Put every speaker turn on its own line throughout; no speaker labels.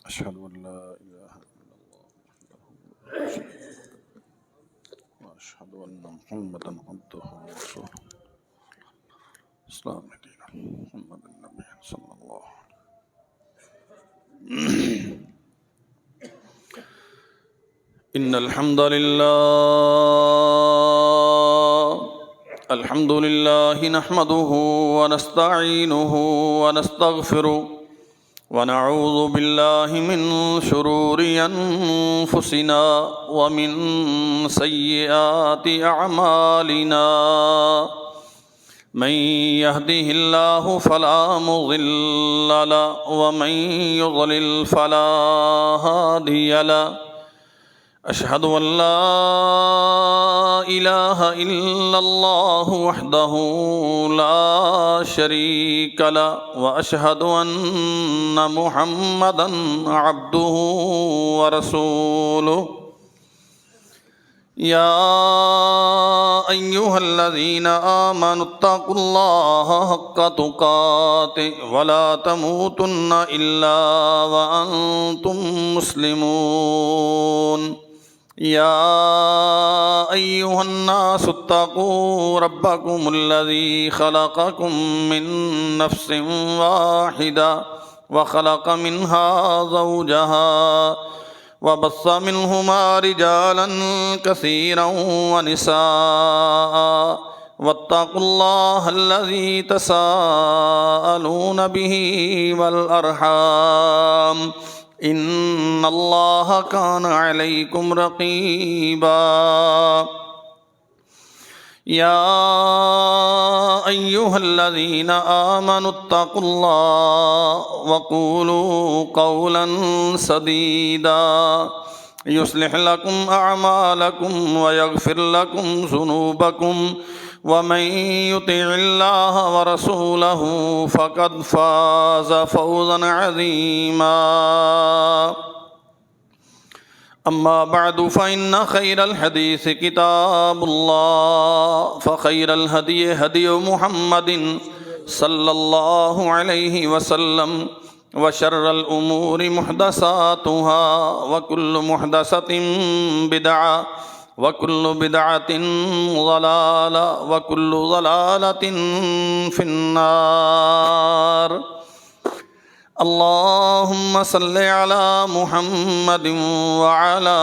أشهد أن لا إله إلا الله وحده لا شريك له وأشهد أن محمدا عبده ورسوله إسلام دين محمد النبي صلى الله عليه وسلم. إن الحمد لله نحمده ونستعينه ونستغفره ونعوذ بالله من شرور أنفسنا ومن سيئات أعمالنا من يهده الله فلا مضل له ومن يضلل فلا هادي له أشهد أن لا إله إلا الله وحده لا شريك له وأشهد أن محمدا عبده ورسوله يا أيها الذين آمنوا اتقوا الله حق تقاته ولا تموتن إلا وأنتم مسلمون يا أيها الناس اتقوا ربكم الذي خلقكم من نفس واحدة وخلق منها زوجها وبث منهما رجالا كثيرا ونساء واتقوا الله الذي تساءلون به والأرحام إن الله كان عليكم رقيبا يا أيها الذين آمنوا اتقوا الله وقولوا قولا سديدا يصلح لكم أعمالكم ويغفر لكم ذنوبكم ومن يطع الله ورسوله فقد فاز فوزا عظيما أما بعد فإن خير الحديث كتاب الله فخير الهدي هدي محمد صلى الله عليه وسلم وشر الأمور محدثاتها وكل محدثة بدعة وكل بدعة ضلالة وكل ضلالة في النار اللهم صل على محمد وعلى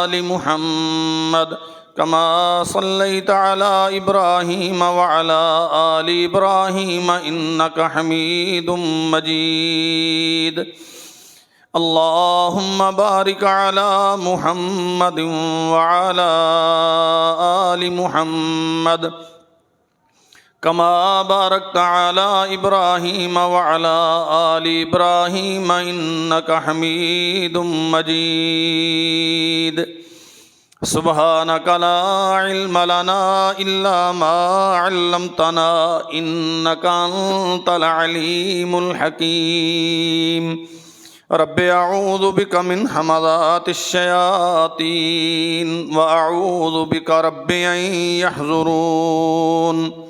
آل محمد كما صليت على إبراهيم وعلى آل إبراهيم إنك حميد مجيد اللهم بارك على محمد وعلى آل محمد كما باركت على إبراهيم وعلى آل إبراهيم إنك حميد مجيد سبحانك لا علم لنا إلا ما علمتنا إنك أنت العليم الحكيم رب أعوذ بك من همزات الشياطين وأعوذ بك رب أن يحضرون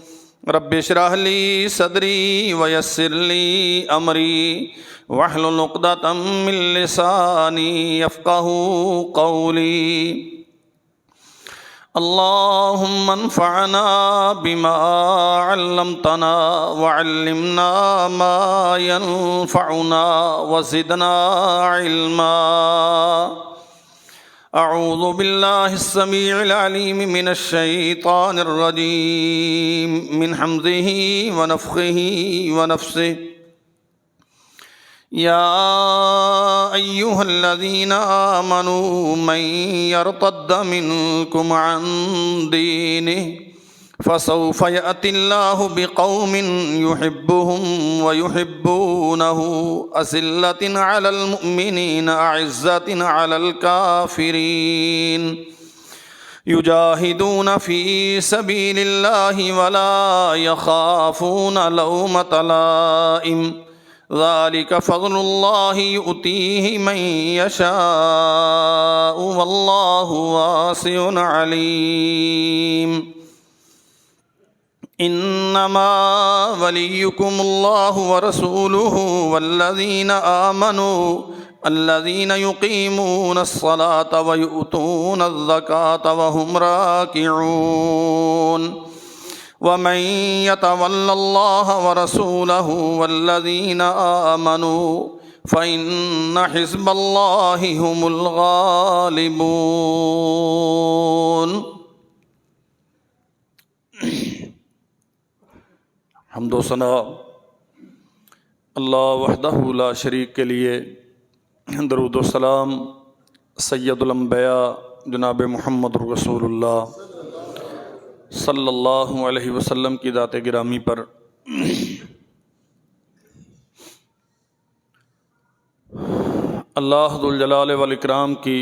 رب اشرح لي صدري ويسر لي أمري واحلل عقدة من لساني يفقهوا قولي اللهم انفعنا بما علمتنا وعلمنا ما ينفعنا وزدنا علما أعوذ بالله السميع العليم من الشيطان الرجيم من حمزه ونفخه ونفسه يا أيها الذين آمنوا من يرتد منكم عن دينه فسوف يأتي الله بقوم يحبهم ويحبونه أذلة على المؤمنين أعزة على الكافرين يجاهدون في سبيل الله ولا يخافون لومة لائم ذلك فضل الله يؤتيه من يشاء والله واسع عليم انما ولیکم اللہ ورسولہ والذین آمنوا الذین یقیمون الصلاة ویؤتون الزکاة وهم راکعون ومن يتول اللہ ورسولہ والذین آمنوا فإن حزب اللہ هم الغالبون۔ حمد و ثنا اللہ وحدہ لا شریک کے لیے، درود و سلام سید الانبیاء جناب محمد رسول اللہ صلی اللہ علیہ وسلم کی ذات گرامی پر۔ اللہ ذو الجلال والاکرام کی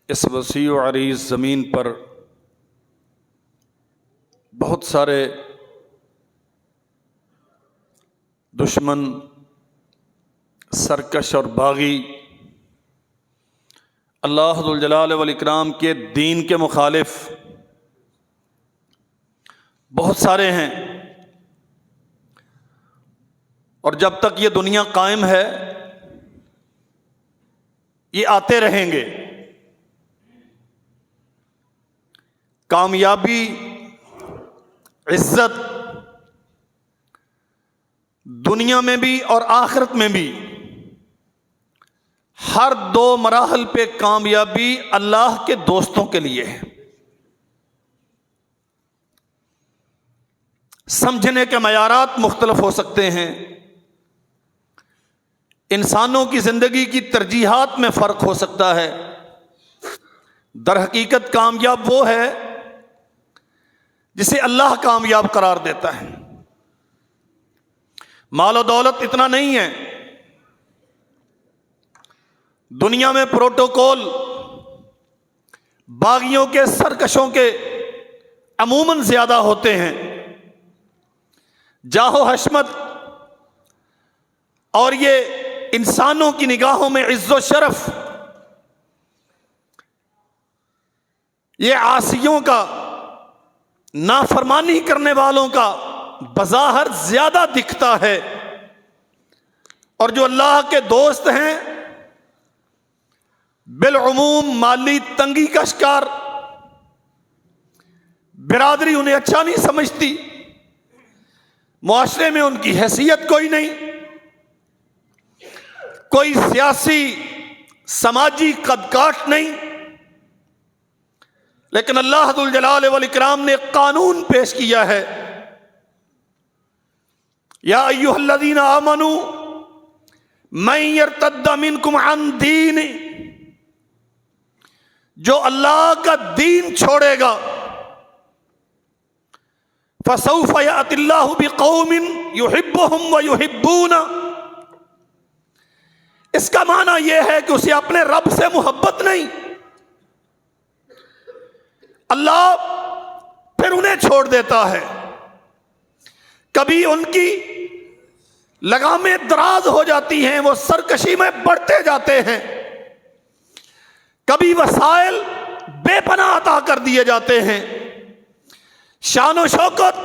اس وسیع و عریض زمین پر بہت سارے دشمن، سرکش اور باغی اللہ ذو الجلال والاکرام کے دین کے مخالف بہت سارے ہیں، اور جب تک یہ دنیا قائم ہے یہ آتے رہیں گے۔ کامیابی، عزت دنیا میں بھی اور آخرت میں بھی، ہر دو مراحل پہ کامیابی اللہ کے دوستوں کے لیے ہے۔ سمجھنے کے معیارات مختلف ہو سکتے ہیں، انسانوں کی زندگی کی ترجیحات میں فرق ہو سکتا ہے، در حقیقت کامیاب وہ ہے جسے اللہ کامیاب قرار دیتا ہے۔ مال و دولت اتنا نہیں ہے، دنیا میں پروٹوکول باغیوں کے، سرکشوں کے عموماً زیادہ ہوتے ہیں۔ جاہ و حشمت اور یہ انسانوں کی نگاہوں میں عز و شرف یہ عاصیوں کا، نافرمانی کرنے والوں کا بظاہر زیادہ دکھتا ہے، اور جو اللہ کے دوست ہیں بالعموم مالی تنگی کا شکار، برادری انہیں اچھا نہیں سمجھتی، معاشرے میں ان کی حیثیت کوئی نہیں، کوئی سیاسی سماجی قد کاٹ نہیں، لیکن اللہ ذو الجلال والاکرام نے قانون پیش کیا ہے، یا ایھا الذین آمنوا من یرتد منکم عن دین، جو اللہ کا دین چھوڑے گا فسوف یأتی اللہ بقوم یحبہم ویحبونہ، اس کا معنی یہ ہے کہ اسے اپنے رب سے محبت نہیں، اللہ پھر انہیں چھوڑ دیتا ہے۔ کبھی ان کی لگامیں دراز ہو جاتی ہیں، وہ سرکشی میں بڑھتے جاتے ہیں، کبھی وسائل بے پناہ عطا کر دیے جاتے ہیں، شان و شوکت،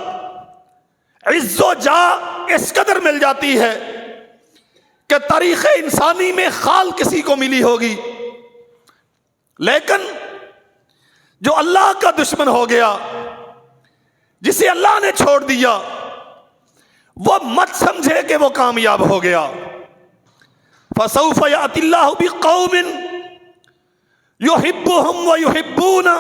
عز و جاہ اس قدر مل جاتی ہے کہ تاریخ انسانی میں خال کسی کو ملی ہوگی، لیکن جو اللہ کا دشمن ہو گیا، جسے اللہ نے چھوڑ دیا، وہ مت سمجھے کہ وہ کامیاب ہو گیا۔ فسوف یأتی اللہ بقوم یحبہم ویحبونہ،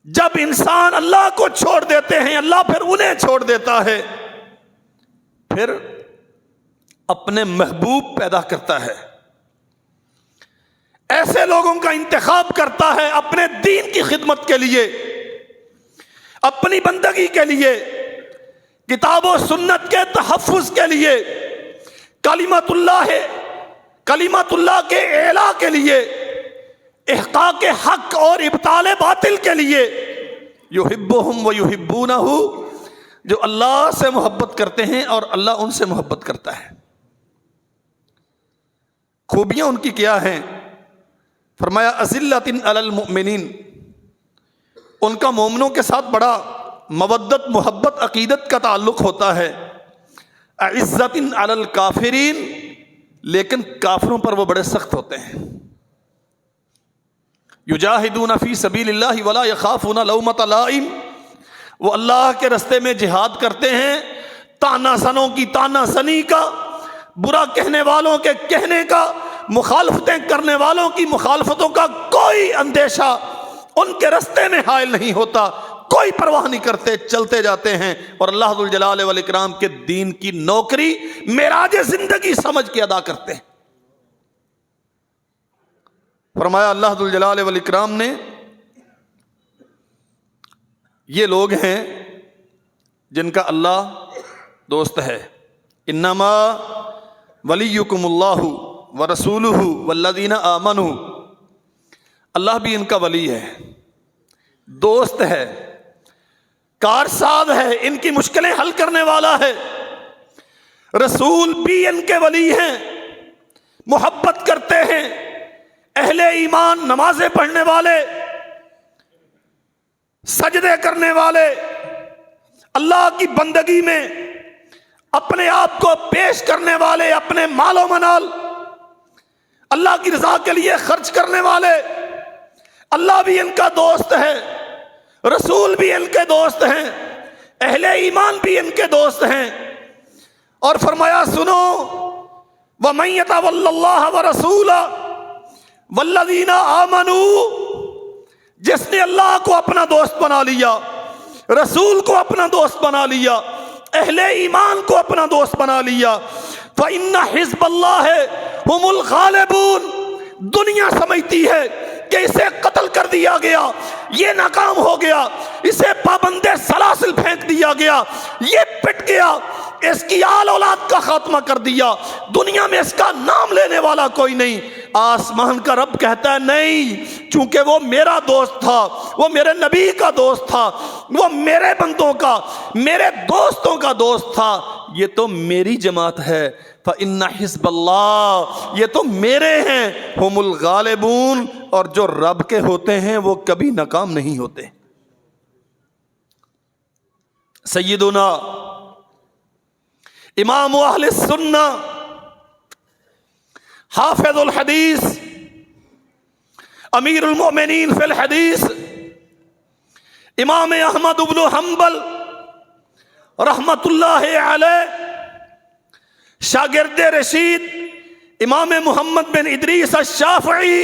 جب انسان اللہ کو چھوڑ دیتے ہیں اللہ پھر انہیں چھوڑ دیتا ہے، پھر اپنے محبوب پیدا کرتا ہے، ایسے لوگوں کا انتخاب کرتا ہے اپنے دین کی خدمت کے لیے، اپنی بندگی کے لیے، کتاب و سنت کے تحفظ کے لیے، کلمت اللہ کے اعلاء کے لیے، احقاق حق اور ابطال باطل کے لیے، یحبہم ویحبونہ، جو اللہ سے محبت کرتے ہیں اور اللہ ان سے محبت کرتا ہے۔ خوبیاں ان کی کیا ہیں؟ فرمایا اذلۃ علی المؤمنین، ان کا مومنوں کے ساتھ بڑا مودت محبت عقیدت کا تعلق ہوتا ہے. عزت علی الکافرین، لیکن کافروں پر وہ بڑے سخت ہوتے ہیں. یجاہدون فی سبیل اللہ ولا یخافون لومۃ لائم، وہ اللہ کے رستے میں جہاد کرتے ہیں، تانا زنوں کی تانا زنی کا، برا کہنے والوں کے کہنے کا، مخالفتیں کرنے والوں کی مخالفتوں کا کوئی اندیشہ ان کے رستے میں حائل نہیں ہوتا، کوئی پرواہ نہیں کرتے، چلتے جاتے ہیں اور اللہ ذوالجلال والاکرام کے دین کی نوکری معراج زندگی سمجھ کے ادا کرتے ہیں. فرمایا اللہ ذوالجلال والاکرام نے یہ لوگ ہیں جن کا اللہ دوست ہے. انما ولیکم اللہ ورسولہ والذین آمنوا، اللہ بھی ان کا ولی ہے، دوست ہے، کارساز ہے، ان کی مشکلیں حل کرنے والا ہے. رسول بھی ان کے ولی ہیں، محبت کرتے ہیں. اہل ایمان نمازیں پڑھنے والے، سجدے کرنے والے، اللہ کی بندگی میں اپنے آپ کو پیش کرنے والے، اپنے مال و منال اللہ کی رضا کے لیے خرچ کرنے والے، اللہ بھی ان کا دوست ہے، رسول بھی ان کے دوست ہیں، اہل ایمان بھی ان کے دوست ہیں. اور فرمایا سنو، وَمَن يَتَوَلَّ اللَّهَ وَرَسُولَهُ وَالَّذِينَ آمَنُوا، جس نے اللہ کو اپنا دوست بنا لیا، رسول کو اپنا دوست بنا لیا، اہل ایمان کو اپنا دوست بنا لیا، فَإِنَّ حِزْبَ اللَّهِ هُمُ الْغَالِبُونَ، دنیا سمجھتی ہے کہ اسے قتل کر دیا گیا، یہ ناکام ہو گیا، اسے پابند سلاسل پھینک دیا گیا، یہ پٹ گیا، اس کی آل اولاد کا خاتمہ کر دیا، دنیا میں اس کا نام لینے والا کوئی نہیں. آسمان کا رب کہتا ہے نہیں، چونکہ وہ میرا دوست تھا، وہ میرے نبی کا دوست تھا، وہ میرے بندوں کا، میرے دوستوں کا دوست تھا، یہ تو میری جماعت ہے. فَإِنَّ حِزْبَ اللَّهِ، یہ تو میرے ہیں، هُمُ الْغَالِبُونَ، اور جو رب کے ہوتے ہیں وہ کبھی ناکام نہیں ہوتے. سیدنا امام اہل السنہ حافظ الحدیث امیر المؤمنین فی الحدیث امام احمد بن حنبل رحمت اللہ علیہ، شاگرد رشید امام محمد بن ادریس الشافعی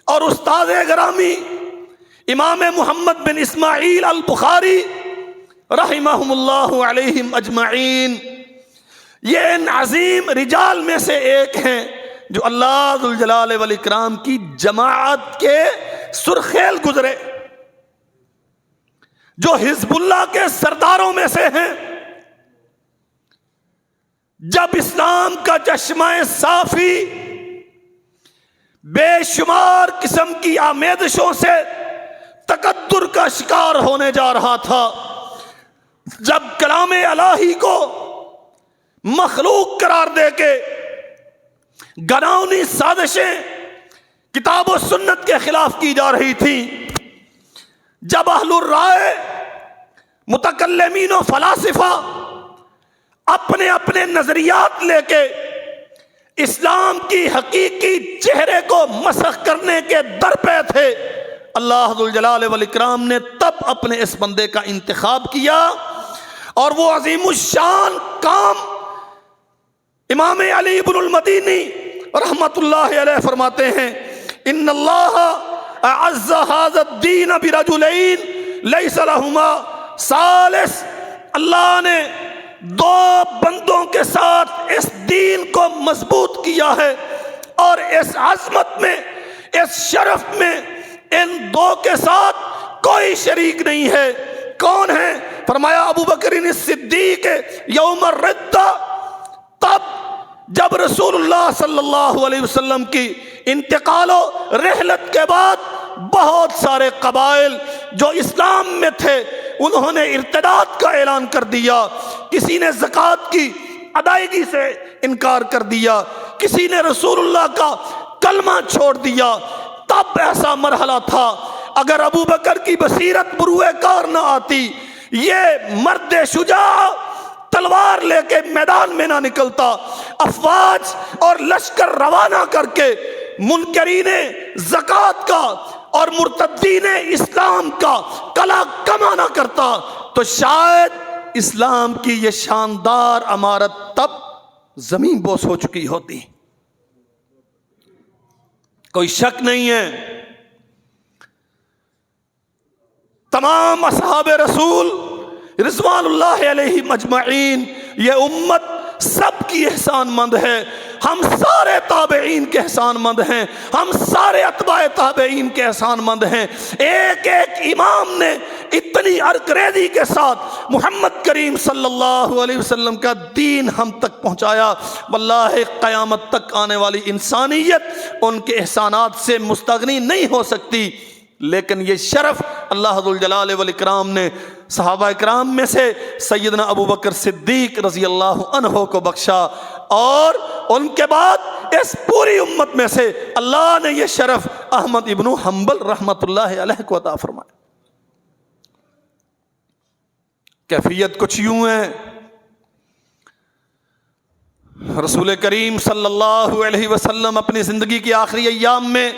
اور استاد گرامی امام محمد بن اسماعیل البخاری رحمہم اللہ علیہم اجمعین، یہ ان عظیم رجال میں سے ایک ہیں جو اللہ ذوالجلال والاکرام کی جماعت کے سرخیل گزرے، جو حزب اللہ کے سرداروں میں سے ہیں. جب اسلام کا چشمہ صافی بے شمار قسم کی آمیزشوں سے تقدر کا شکار ہونے جا رہا تھا، جب کلام الہی کو مخلوق قرار دے کے گناؤنی سازشیں کتاب و سنت کے خلاف کی جا رہی تھی، جب اہل الرائے متکلمین و فلاسفہ اپنے اپنے نظریات لے کے اسلام کی حقیقی چہرے کو مسخ کرنے کے در پہ تھے، اللہ ذوالجلال والاکرام نے تب اپنے اس بندے کا انتخاب کیا، اور وہ عظیم الشان کام امام علی بن المدینی رحمت اللہ علیہ فرماتے ہیں، ان اللہ اعز ھذا الدین برجلین لیس لہما ثالث، اللہ نے دو بندوں کے ساتھ اس دین کو مضبوط کیا ہے، اور اس عظمت میں، اس شرف میں ان دو کے ساتھ کوئی شریک نہیں ہے. کون ہے؟ فرمایا ابو بکر الصدیق یوم الردہ، تب جب رسول اللہ صلی اللہ علیہ وسلم کی انتقال و رحلت کے بعد بہت سارے قبائل جو اسلام میں تھے انہوں نے ارتداد کا اعلان کر دیا، کسی نے زکوٰۃ کی ادائیگی سے انکار کر دیا، کسی نے رسول اللہ کا کلمہ چھوڑ دیا. تب ایسا مرحلہ تھا اگر ابو بکر کی بصیرت بروئے کار نہ آتی، یہ مرد شجاع تلوار لے کے میدان میں نہ نکلتا، افواج اور لشکر روانہ کر کے منکرین زکوٰۃ کا اور مرتدین اسلام کا کلا کما نہ کرتا، تو شاید اسلام کی یہ شاندار عمارت تب زمین بوس ہو چکی ہوتی۔ کوئی شک نہیں ہے، تمام اصحاب رسول رضوان اللہ علیہ مجمعین، یہ امت سب کی احسان مند ہے، ہم سارے تابعین کے احسان مند ہیں، ہم سارے اتباع تابعین کے احسان مند ہیں۔ ایک ایک امام نے اتنی عرقریزی کے ساتھ محمد کریم صلی اللہ علیہ وسلم کا دین ہم تک پہنچایا، واللہ قیامت تک آنے والی انسانیت ان کے احسانات سے مستغنی نہیں ہو سکتی۔ لیکن یہ شرف اللہ ذوالجلال والاکرام نے صحابہ اکرام میں سے سیدنا ابو بکر صدیق رضی اللہ عنہ کو بخشا، اور ان کے بعد اس پوری امت میں سے اللہ نے یہ شرف احمد ابن حنبل رحمت اللہ علیہ کو عطا فرمایا۔ کیفیت کچھ یوں ہے، رسول کریم صلی اللہ علیہ وسلم اپنی زندگی کی آخری ایام میں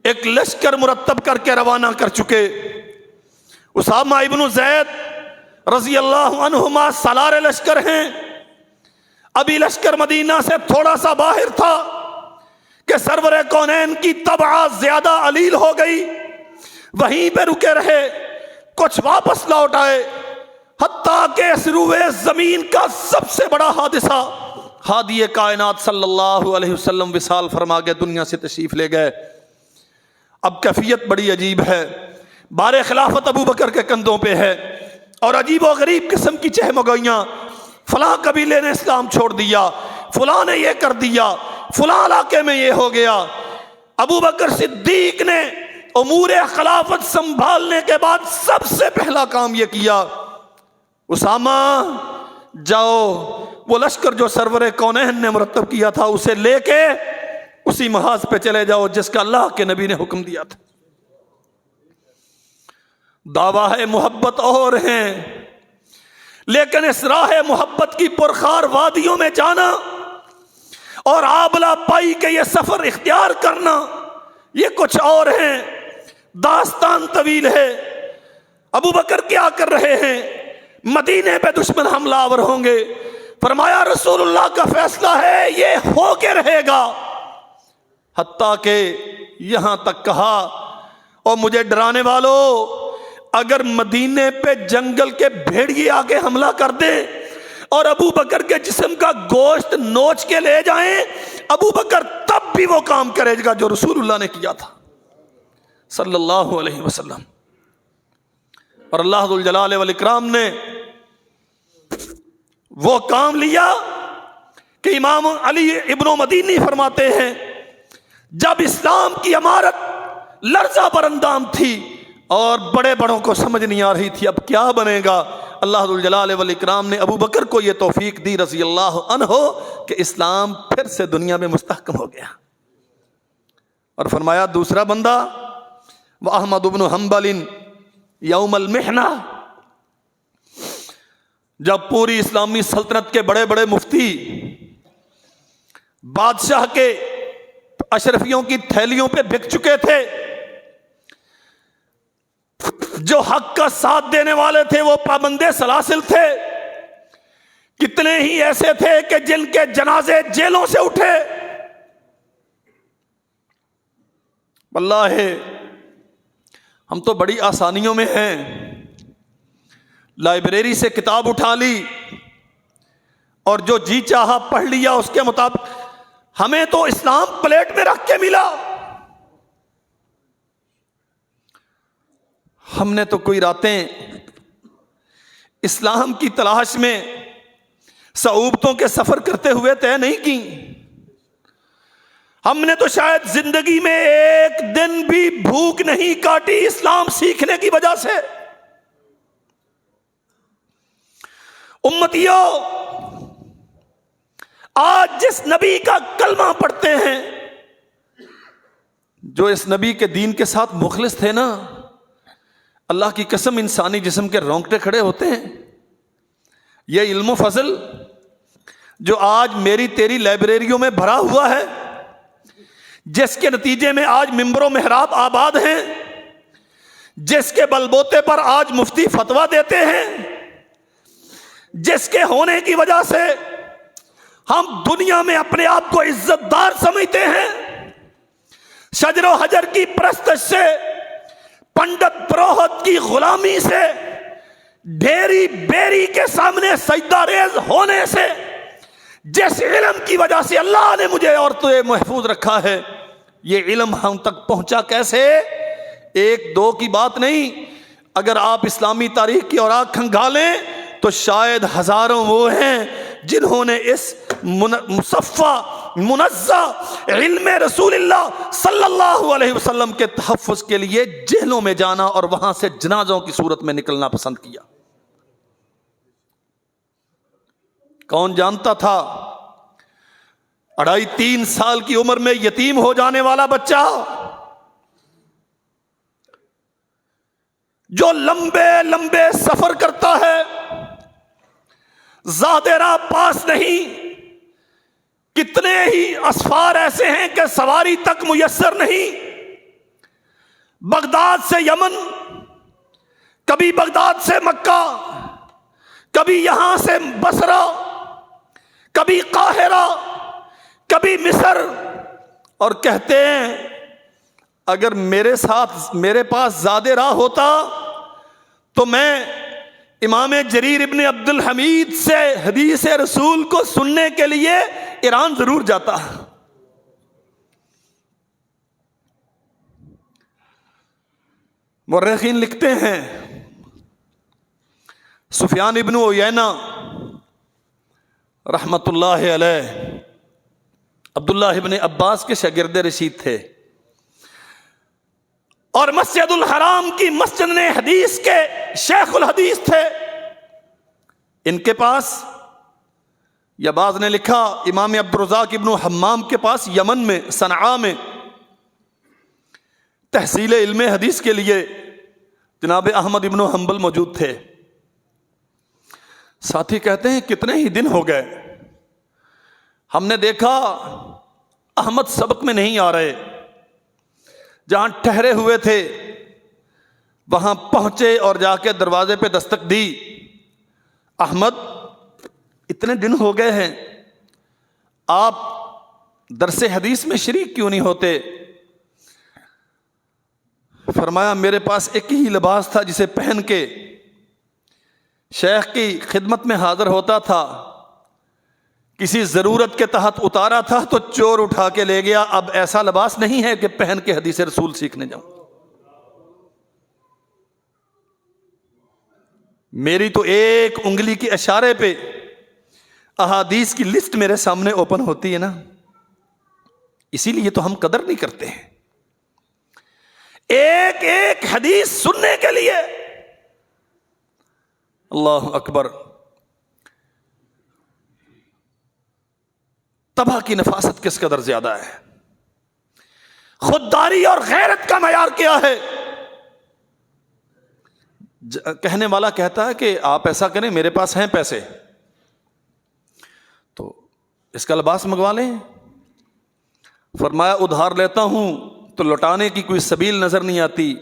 ایک لشکر مرتب کر کے روانہ کر چکے۔ اسامہ ابن زید رضی اللہ عنہما سالار لشکر ہیں۔ ابھی لشکر مدینہ سے تھوڑا سا باہر تھا کہ سرور کونین کی طبع زیادہ علیل ہو گئی، وہیں پہ رکے رہے، کچھ واپس لوٹ آئے، حتیٰ کہ اس روئے زمین کا سب سے بڑا حادثہ ہادی کائنات صلی اللہ علیہ وسلم وصال فرما کے دنیا سے تشریف لے گئے۔ اب کیفیت بڑی عجیب ہے، بار خلافت ابو بکر کے کندھوں پہ ہے، اور عجیب و غریب قسم کی چہمگوئیاں، فلاں قبیلے نے اسلام چھوڑ دیا، فلاں نے یہ کر دیا، فلاں علاقے میں یہ ہو گیا۔ ابو بکر صدیق نے امور خلافت سنبھالنے کے بعد سب سے پہلا کام یہ کیا، اسامہ جاؤ وہ لشکر جو سرور کونین نے مرتب کیا تھا اسے لے کے اسی محاذ پہ چلے جاؤ جس کا اللہ کے نبی نے حکم دیا تھا۔ دعویٰ ہے محبت اور ہیں، لیکن اس راہ محبت کی پرخار وادیوں میں جانا اور آبلا پائی کے یہ سفر اختیار کرنا یہ کچھ اور ہیں، داستان طویل ہے۔ ابو بکر کیا کر رہے ہیں؟ مدینے پہ دشمن حملہ آور ہوں گے، فرمایا رسول اللہ کا فیصلہ ہے یہ ہو کے رہے گا، حتیٰ کہ یہاں تک کہا اور مجھے ڈرانے والوں، اگر مدینے پہ جنگل کے بھیڑیے آگے حملہ کر دیں اور ابو بکر کے جسم کا گوشت نوچ کے لے جائیں، ابو بکر تب بھی وہ کام کرے گا جو رسول اللہ نے کیا تھا صلی اللہ علیہ وسلم۔ اور اللہ ذوالجلال والاکرام نے وہ کام لیا کہ امام علی ابن مدینی فرماتے ہیں جب اسلام کی عمارت لرزہ پر اندام تھی اور بڑے بڑوں کو سمجھ نہیں آ رہی تھی اب کیا بنے گا، اللہ ذوالجلال والاکرام نے ابو بکر کو یہ توفیق دی رضی اللہ عنہ کہ اسلام پھر سے دنیا میں مستحکم ہو گیا، اور فرمایا دوسرا بندہ وَأَحْمَدُ بْنُ حنبل یوم المحنہ، جب پوری اسلامی سلطنت کے بڑے بڑے مفتی بادشاہ کے اشرفیوں کی تھیلیوں پہ بک چکے تھے، جو حق کا ساتھ دینے والے تھے وہ پابندے سلاسل تھے، کتنے ہی ایسے تھے کہ جن کے جنازے جیلوں سے اٹھے۔ واللہ ہم تو بڑی آسانیوں میں ہیں، لائبریری سے کتاب اٹھا لی اور جو جی چاہا پڑھ لیا اس کے مطابق، ہمیں تو اسلام پلیٹ میں رکھ کے ملا، ہم نے تو کوئی راتیں اسلام کی تلاش میں صعوبتوں کے سفر کرتے ہوئے طے نہیں کی، ہم نے تو شاید زندگی میں ایک دن بھی بھوک نہیں کاٹی اسلام سیکھنے کی وجہ سے۔ امتیوں، آج جس نبی کا کلمہ پڑھتے ہیں، جو اس نبی کے دین کے ساتھ مخلص تھے نا، اللہ کی قسم انسانی جسم کے رونگٹے کھڑے ہوتے ہیں۔ یہ علم و فضل جو آج میری تیری لائبریریوں میں بھرا ہوا ہے، جس کے نتیجے میں آج ممبر و محراب آباد ہیں، جس کے بلبوتے پر آج مفتی فتویٰ دیتے ہیں، جس کے ہونے کی وجہ سے ہم دنیا میں اپنے آپ کو عزت دار سمجھتے ہیں، شجر و حجر کی پرستش سے، پنڈت پروہت کی غلامی سے، ڈھیری بیری کے سامنے سجدہ ریز ہونے سے، جس علم کی وجہ سے اللہ نے مجھے اور تجھے محفوظ رکھا ہے، یہ علم ہم تک پہنچا کیسے؟ ایک دو کی بات نہیں، اگر آپ اسلامی تاریخ کی اوراق کھنگالیں تو شاید ہزاروں وہ ہیں جنہوں نے اس مصفہ منزہ علم رسول اللہ صلی اللہ علیہ وسلم کے تحفظ کے لیے جہلوں میں جانا اور وہاں سے جنازوں کی صورت میں نکلنا پسند کیا۔ کون جانتا تھا 2.5-3 سال کی عمر میں یتیم ہو جانے والا بچہ جو لمبے لمبے سفر کرتا ہے، زیادہ راہ پاس نہیں، کتنے ہی اسفار ایسے ہیں کہ سواری تک میسر نہیں، بغداد سے یمن، کبھی بغداد سے مکہ، کبھی یہاں سے بصرہ، کبھی قاہرہ، کبھی مصر، اور کہتے ہیں اگر میرے پاس زیادہ راہ ہوتا تو میں امام جریر ابن عبد الحمید سے حدیث رسول کو سننے کے لیے ایران ضرور جاتا۔ مورخین لکھتے ہیں سفیان ابن عیینہ رحمت اللہ علیہ عبداللہ ابن عباس کے شاگرد رشید تھے، اور مسجد الحرام کی مسجد حدیث کے شیخ الحدیث تھے۔ ان کے پاس، یا بعض نے لکھا امام عبدالرزاق ابن حمام کے پاس یمن میں صنعاء میں تحصیل علم حدیث کے لیے جناب احمد ابن حنبل موجود تھے۔ ساتھی کہتے ہیں کتنے ہی دن ہو گئے، ہم نے دیکھا احمد سبق میں نہیں آ رہے، جہاں ٹھہرے ہوئے تھے وہاں پہنچے اور جا کے دروازے پہ دستک دی، احمد اتنے دن ہو گئے ہیں، آپ درس حدیث میں شریک کیوں نہیں ہوتے؟ فرمایا میرے پاس ایک ہی لباس تھا جسے پہن کے شیخ کی خدمت میں حاضر ہوتا تھا، کسی ضرورت کے تحت اتارا تھا تو چور اٹھا کے لے گیا، اب ایسا لباس نہیں ہے کہ پہن کے حدیث رسول سیکھنے جاؤں۔ میری تو ایک انگلی کی اشارے پہ احادیث کی لسٹ میرے سامنے اوپن ہوتی ہے نا، اسی لیے تو ہم قدر نہیں کرتے ہیں ایک ایک حدیث سننے کے لیے۔ اللہ اکبر، تباہ کی نفاست کس قدر زیادہ ہے، خودداری اور غیرت کا معیار کیا ہے۔ کہنے والا کہتا ہے کہ آپ ایسا کریں، میرے پاس ہیں پیسے تو اس کا لباس منگوا لیں۔ فرمایا ادھار لیتا ہوں تو لوٹانے کی کوئی سبیل نظر نہیں آتی،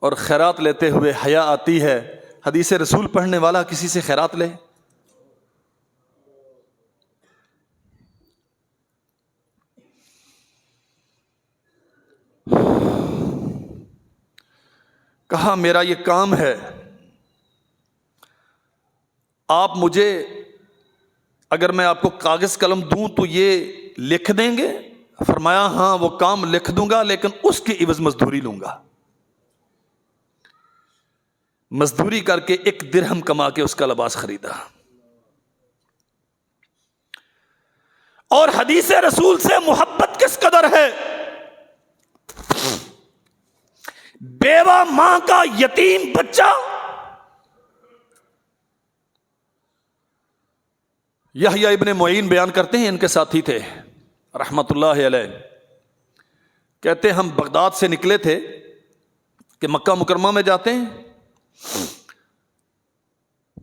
اور خیرات لیتے ہوئے حیا آتی ہے۔ حدیث رسول پڑھنے والا کسی سے خیرات لے؟ کہا میرا یہ کام ہے، آپ مجھے اگر میں آپ کو کاغذ قلم دوں تو یہ لکھ دیں گے؟ فرمایا ہاں وہ کام لکھ دوں گا، لیکن اس کی عوض مزدوری لوں گا۔ مزدوری کر کے 1 درہم کما کے اس کا لباس خریدا۔ اور حدیث رسول سے محبت کس قدر ہے، بیوہ ماں کا یتیم بچہ یحییٰ ابن معین بیان کرتے ہیں، ان کے ساتھی تھے رحمت اللہ علیہ، کہتے ہم بغداد سے نکلے تھے کہ مکہ مکرمہ میں جاتے ہیں،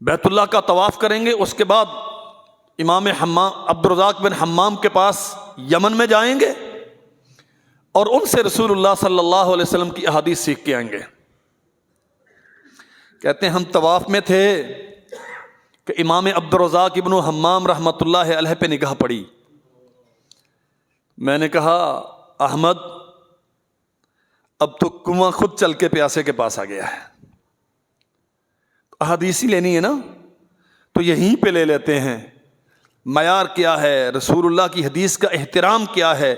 بیت اللہ کا طواف کریں گے، اس کے بعد امام حمام عبدالرزاق بن حمام کے پاس یمن میں جائیں گے اور ان سے رسول اللہ صلی اللہ علیہ وسلم کی احادیث سیکھ کے آئیں گے۔ کہتے ہیں ہم طواف میں تھے کہ امام عبدالرزاق ابن حمام رحمۃ اللہ علیہ پہ نگاہ پڑی۔ میں نے کہا احمد اب تو کنواں خود چل کے پیاسے کے پاس آ گیا ہے، احادیث ہی لینی ہے نا تو یہیں پہ لے لیتے ہیں۔ معیار کیا ہے، رسول اللہ کی حدیث کا احترام کیا ہے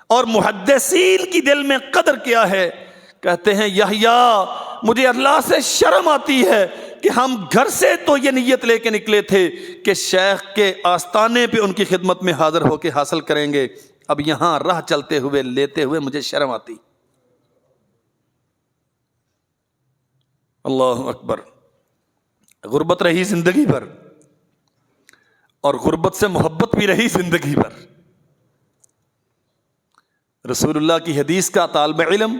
اور محدثین کی دل میں قدر کیا ہے۔ کہتے ہیں یحییٰ مجھے اللہ سے شرم آتی ہے کہ ہم گھر سے تو یہ نیت لے کے نکلے تھے کہ شیخ کے آستانے پہ ان کی خدمت میں حاضر ہو کے حاصل کریں گے، اب یہاں راہ چلتے ہوئے لیتے ہوئے مجھے شرم آتی۔ اللہ اکبر۔ غربت رہی زندگی بھر اور غربت سے محبت بھی رہی زندگی بھر۔ رسول اللہ کی حدیث کا طالب علم،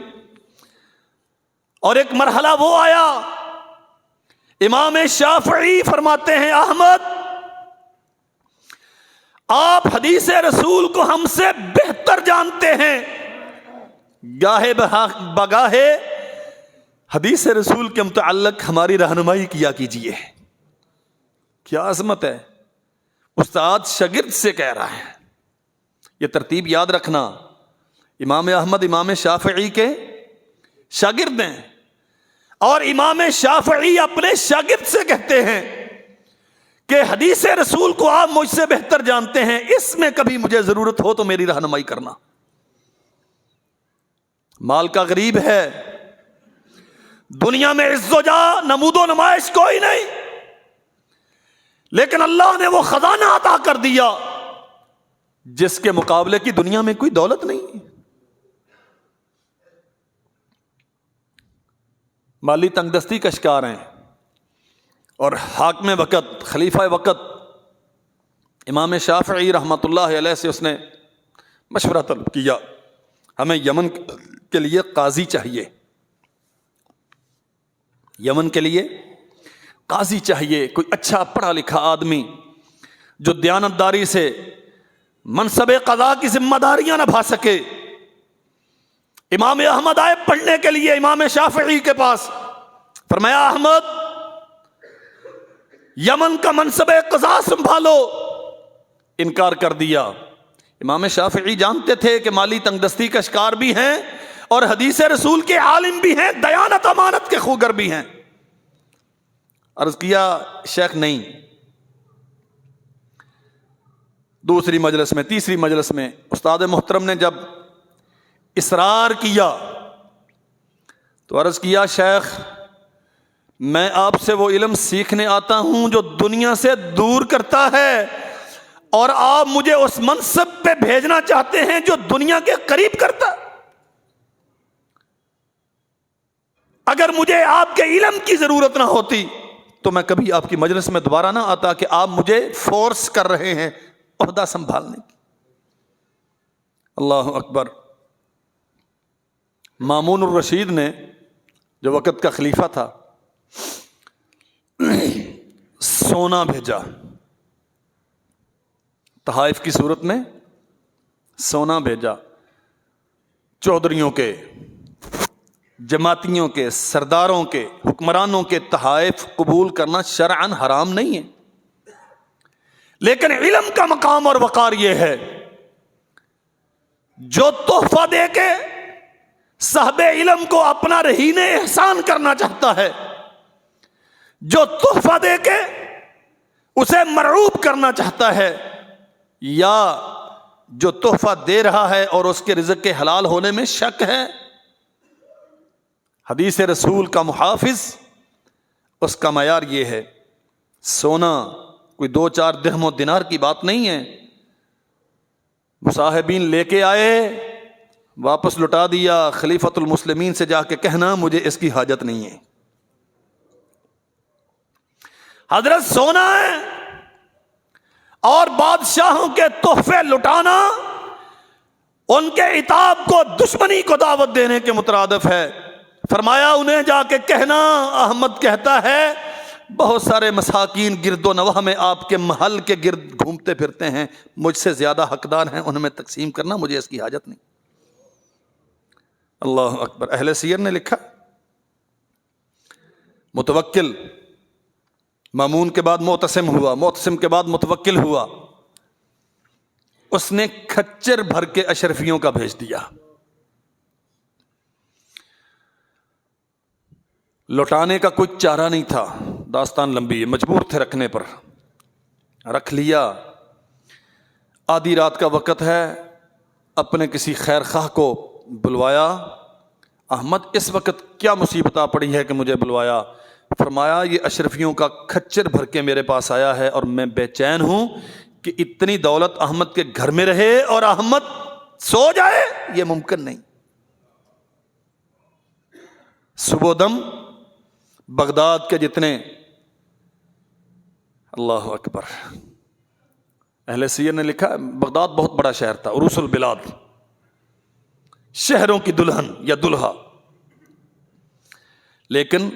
اور ایک مرحلہ وہ آیا امام شافعی فرماتے ہیں احمد آپ حدیث رسول کو ہم سے بہتر جانتے ہیں، گاہے بگاہے حدیث رسول کے متعلق ہماری رہنمائی کیا کیجیے۔ کیا عظمت ہے، استاد شاگرد سے کہہ رہا ہے۔ یہ ترتیب یاد رکھنا، امام احمد امام شافعی کے شاگرد ہیں اور امام شافعی اپنے شاگرد سے کہتے ہیں کہ حدیث رسول کو آپ مجھ سے بہتر جانتے ہیں، اس میں کبھی مجھے ضرورت ہو تو میری رہنمائی کرنا۔ مال کا غریب ہے، دنیا میں عز و جاہ نمود و نمائش کوئی نہیں، لیکن اللہ نے وہ خزانہ عطا کر دیا جس کے مقابلے کی دنیا میں کوئی دولت نہیں۔ مالی تنگ دستی کا شکار ہیں اور حاکم وقت خلیفہ وقت امام شافعی رحمۃ اللہ علیہ سے اس نے مشورہ طلب کیا، ہمیں یمن کے لیے قاضی چاہیے، یمن کے لیے قاضی چاہیے، کوئی اچھا پڑھا لکھا آدمی جو دیانتداری سے منصب قضاء کی ذمہ داریاں نبھا سکے۔ امام احمد آئے پڑھنے کے لیے امام شافعی کے پاس، فرمایا احمد یمن کا منصب قضاء سنبھالو، انکار کر دیا۔ امام شافعی جانتے تھے کہ مالی تنگ دستی کا شکار بھی ہیں اور حدیث رسول کے عالم بھی ہیں، دیانت امانت کے خوگر بھی ہیں۔ عرض کیا شیخ نہیں۔ دوسری مجلس میں، تیسری مجلس میں استاد محترم نے جب اصرار کیا تو عرض کیا شیخ میں آپ سے وہ علم سیکھنے آتا ہوں جو دنیا سے دور کرتا ہے اور آپ مجھے اس منصب پہ بھیجنا چاہتے ہیں جو دنیا کے قریب کرتا۔ اگر مجھے آپ کے علم کی ضرورت نہ ہوتی تو میں کبھی آپ کی مجلس میں دوبارہ نہ آتا کہ آپ مجھے فورس کر رہے ہیں عہدہ سنبھالنے کی۔ اللہ اکبر۔ مامون الرشید نے جو وقت کا خلیفہ تھا سونا بھیجا، تحائف کی صورت میں سونا بھیجا۔ چودھریوں کے، جماعتیوں کے، سرداروں کے، حکمرانوں کے تحائف قبول کرنا شرعاً حرام نہیں ہے، لیکن علم کا مقام اور وقار یہ ہے جو تحفہ دے کے صاحب علم کو اپنا رہین احسان کرنا چاہتا ہے، جو تحفہ دے کے اسے مرعوب کرنا چاہتا ہے، یا جو تحفہ دے رہا ہے اور اس کے رزق کے حلال ہونے میں شک ہے، حدیث رسول کا محافظ اس کا معیار یہ ہے۔ سونا کوئی 2-4 درہم و دینار کی بات نہیں ہے۔ مصاحبین لے کے آئے، واپس لٹا دیا، خلیفۃ المسلمین سے جا کے کہنا مجھے اس کی حاجت نہیں ہے۔ حضرت سونا ہے اور بادشاہوں کے تحفے لٹانا ان کے عتاب کو دشمنی کو دعوت دینے کے مترادف ہے۔ فرمایا انہیں جا کے کہنا، احمد کہتا ہے بہت سارے مساکین گرد و نواح میں آپ کے محل کے گرد گھومتے پھرتے ہیں، مجھ سے زیادہ حقدار ہیں، ان میں تقسیم کرنا، مجھے اس کی حاجت نہیں۔ اللہ اکبر۔ اہل سیر نے لکھا متوکل مامون کے بعد معتصم ہوا، معتصم کے بعد متوکل ہوا، اس نے کھچر بھر کے اشرفیوں کا بھیج دیا، لوٹانے کا کوئی چارہ نہیں تھا، داستان لمبی ہے، مجبور تھے رکھنے پر، رکھ لیا۔ آدھی رات کا وقت ہے، اپنے کسی خیر خواہ کو بلوایا، احمد اس وقت کیا مصیبت آ پڑی ہے کہ مجھے بلوایا؟ فرمایا یہ اشرفیوں کا کھچر بھر کے میرے پاس آیا ہے اور میں بے چین ہوں کہ اتنی دولت احمد کے گھر میں رہے اور احمد سو جائے، یہ ممکن نہیں۔ صبح دم بغداد کے جتنے، اللہ اکبر، اہل سیر نے لکھا بغداد بہت بڑا شہر تھا، عروس البلاد، شہروں کی دلہن یا دلہا، لیکن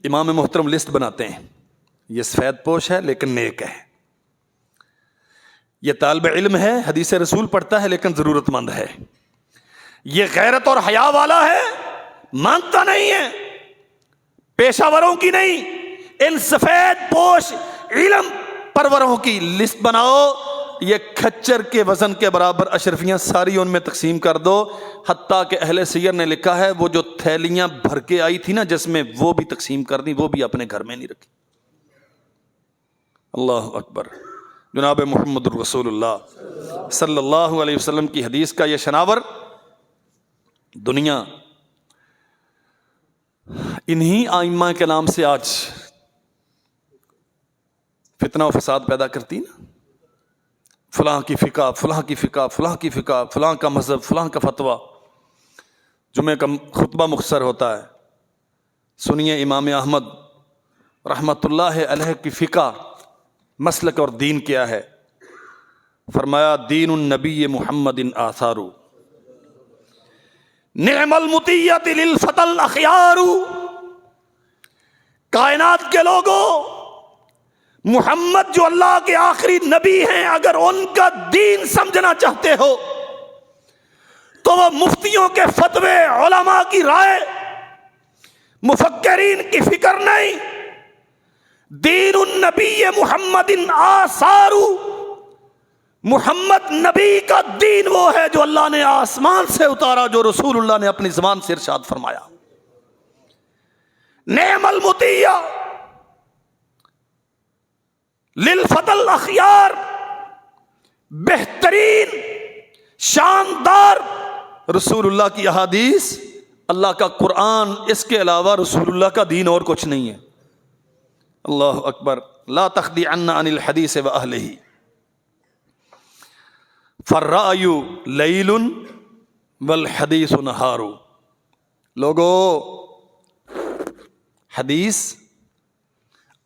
امام محترم لسٹ بناتے ہیں، یہ سفید پوش ہے لیکن نیک ہے، یہ طالب علم ہے، حدیث رسول پڑھتا ہے لیکن ضرورت مند ہے، یہ غیرت اور حیا والا ہے، مانتا نہیں ہے، پیشہ وروں کی نہیں، ان سفید پوش علم پروروں کی لسٹ بناؤ، یہ کھچر کے وزن کے برابر اشرفیاں ساری ان میں تقسیم کر دو۔ حتیٰ کہ اہل سیر نے لکھا ہے وہ جو تھیلیاں بھر کے آئی تھی نا جس میں، وہ بھی تقسیم کر دی، وہ بھی اپنے گھر میں نہیں رکھی۔ اللہ اکبر۔ جناب محمد الرسول اللہ صلی اللہ علیہ وسلم کی حدیث کا یہ شناور دنیا انہی آئمہ کے نام سے آج فتنہ و فساد پیدا کرتی نا، فلاں کی فقہ، فلاں کی فقہ، فلاں کی فقہ، فلاں کا مذہب، فلاں کا فتویٰ، جمعہ کا خطبہ مختصر ہوتا ہے۔ سنیے امام احمد رحمت اللہ علیہ کی فقہ، مسلک اور دین کیا ہے؟ فرمایا دین النبی محمد آثار، نعم المطیۃ للفتى الاخیار۔ کائنات کے لوگوں، محمد جو اللہ کے آخری نبی ہیں، اگر ان کا دین سمجھنا چاہتے ہو تو وہ مفتیوں کے فتوے، علماء کی رائے، مفکرین کی فکر نہیں، دین النبی محمد آثار، محمد نبی کا دین وہ ہے جو اللہ نے آسمان سے اتارا، جو رسول اللہ نے اپنی زبان سے ارشاد فرمایا۔ نعم المطیہ للفتى الاخیار، بہترین شاندار رسول اللہ کی احادیث، اللہ کا قرآن، اس کے علاوہ رسول اللہ کا دین اور کچھ نہیں ہے۔ اللہ اکبر۔ لا تخدعن عن الحدیث واہلہ، فالرأی لیل والحدیث نہار۔ لوگو، حدیث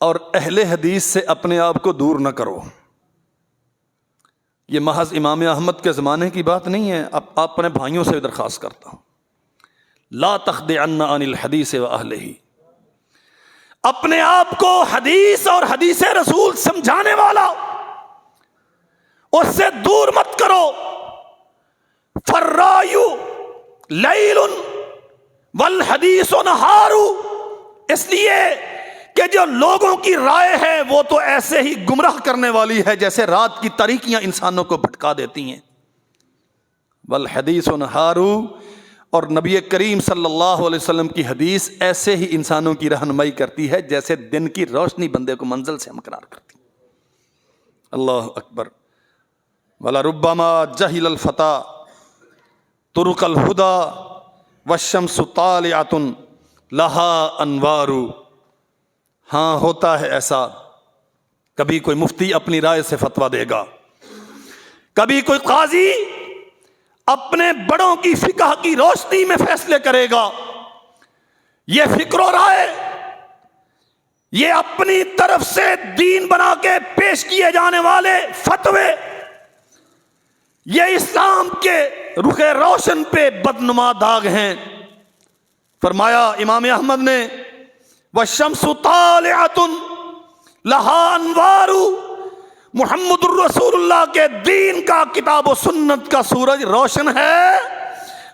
اور اہل حدیث سے اپنے آپ کو دور نہ کرو۔ یہ محض امام احمد کے زمانے کی بات نہیں ہے، اب اپنے بھائیوں سے درخواست کرتا ہوں، لا تخدعن عن الحدیث واہلہ، اپنے آپ کو حدیث اور حدیث رسول سمجھانے والا اس سے دور مت کرو۔ فالرأی لیل والحدیث نہار، اس لیے کہ جو لوگوں کی رائے ہے وہ تو ایسے ہی گمراہ کرنے والی ہے جیسے رات کی تاریکیاں انسانوں کو بھٹکا دیتی ہیں۔ والحدیث نہار، اور نبی کریم صلی اللہ علیہ وسلم کی حدیث ایسے ہی انسانوں کی رہنمائی کرتی ہے جیسے دن کی روشنی بندے کو منزل سے ہمکنار کرتی۔ اللہ اکبر۔ وَلَرُبَّمَا جَهِلَ الْفَتَى طُرُقَ الْهُدَى وَالشَّمْسُ طَالِعَةٌ لَهَا أَنْوَارُ۔ ہاں ہوتا ہے ایسا، کبھی کوئی مفتی اپنی رائے سے فتویٰ دے گا، کبھی کوئی قاضی اپنے بڑوں کی فقہ کی روشنی میں فیصلے کرے گا۔ یہ فکر و رائے، یہ اپنی طرف سے دین بنا کے پیش کیے جانے والے فتوے، یہ اسلام کے رخ روشن پہ بدنما داغ ہیں. فرمایا امام احمد نے والشمس طالعۃ لہا انوار، محمد الرسول اللہ کے دین کا، کتاب و سنت کا سورج روشن ہے،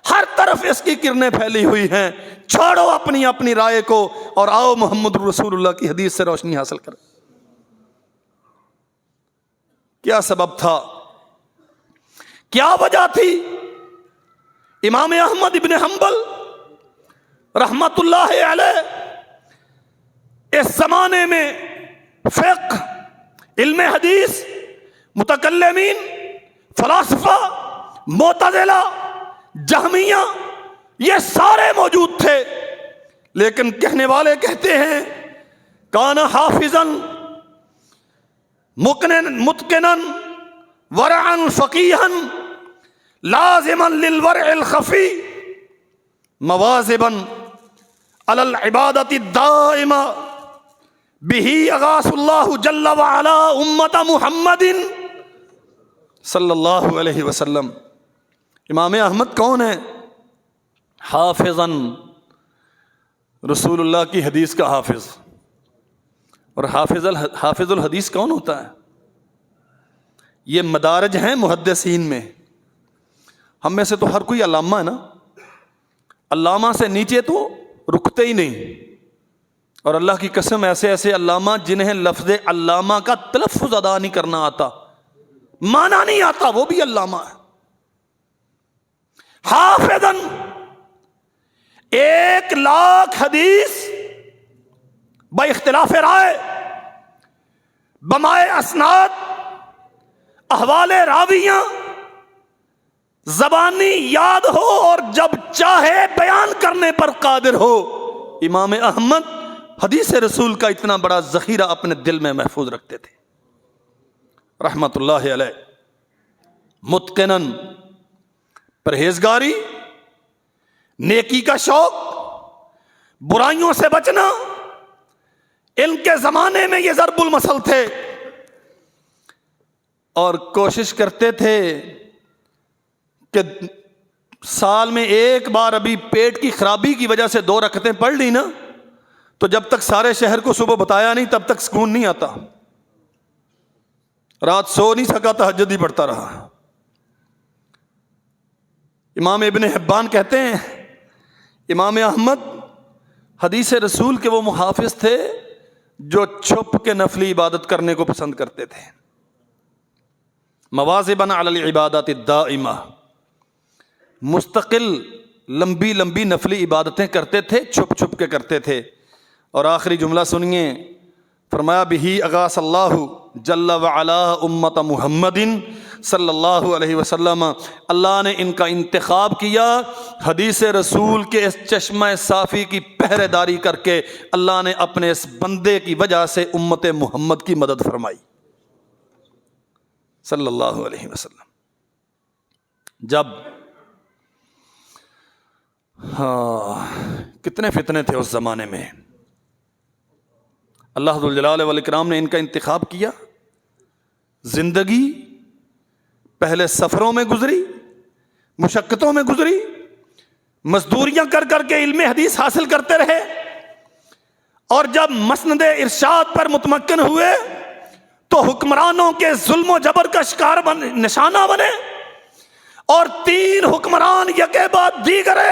ہر طرف اس کی کرنیں پھیلی ہوئی ہیں. چھوڑو اپنی اپنی رائے کو اور آؤ محمد الرسول اللہ کی حدیث سے روشنی حاصل کرو. کیا سبب تھا؟ کیا وجہ تھی؟ امام احمد ابن حنبل رحمت اللہ علیہ اس زمانے میں فقہ، علم حدیث، متکلمین، فلاسفہ، معتزلہ، جہمیہ، یہ سارے موجود تھے. لیکن کہنے والے کہتے ہیں کان حافظا متقنا ورعا فقیہا لازما للورع الخفی مواظبا علی العبادۃ الدائمہ بہ اغاث اللہ جل وعلا امت محمد صلی اللہ علیہ وسلم. امام احمد کون ہے؟ حافظا، رسول اللہ کی حدیث کا حافظ. اور حافظ الحدیث کون ہوتا ہے؟ یہ مدارج ہیں محدثین میں. ہم میں سے تو ہر کوئی علامہ ہے نا، علامہ سے نیچے تو رکتے ہی نہیں. اور اللہ کی قسم ایسے ایسے علامہ جنہیں لفظ علامہ کا تلفظ ادا نہیں کرنا آتا، معنی نہیں آتا، وہ بھی علامہ ہے. حافظاً 1,00,000 حدیث با اختلاف رائے، بمائے اسناد، احوال راویاں، زبانی یاد ہو اور جب چاہے بیان کرنے پر قادر ہو. امام احمد حدیث رسول کا اتنا بڑا ذخیرہ اپنے دل میں محفوظ رکھتے تھے رحمت اللہ علیہ. متقنن، پرہیزگاری، نیکی کا شوق، برائیوں سے بچنا، ان کے زمانے میں یہ ضرب المثل تھے. اور کوشش کرتے تھے کہ سال میں ایک بار ابھی پیٹ کی خرابی کی وجہ سے 2 رکعتیں پڑھ لی نا، تو جب تک سارے شہر کو صبح بتایا نہیں تب تک سکون نہیں آتا. رات سو نہیں سکا، تہجد ہی پڑھتا رہا. امام ابن حبان کہتے ہیں امام احمد حدیث رسول کے وہ محافظ تھے جو چھپ کے نفلی عبادت کرنے کو پسند کرتے تھے. مواظباً علی العبادات الدائمہ، مستقل لمبی لمبی نفلی عبادتیں کرتے تھے، چھپ چھپ کے کرتے تھے. اور آخری جملہ سنیے، فرمایا بہ اغاث اللہ جل وعلا امت محمد صلی اللہ علیہ وسلم. اللہ نے ان کا انتخاب کیا حدیث رسول کے اس چشمہ صافی کی پہرے داری کر کے. اللہ نے اپنے اس بندے کی وجہ سے امت محمد کی مدد فرمائی صلی اللہ علیہ وسلم. جب کتنے فتنے تھے اس زمانے میں، اللہ ذو الجلال والاکرام نے ان کا انتخاب کیا. زندگی پہلے سفروں میں گزری، مشقتوں میں گزری، مزدوریاں کر کر کے علم حدیث حاصل کرتے رہے، اور جب مسند ارشاد پر متمکن ہوئے تو حکمرانوں کے ظلم و جبر کا شکار نشانہ بنے، اور 3 حکمران یکے بعد دیگرے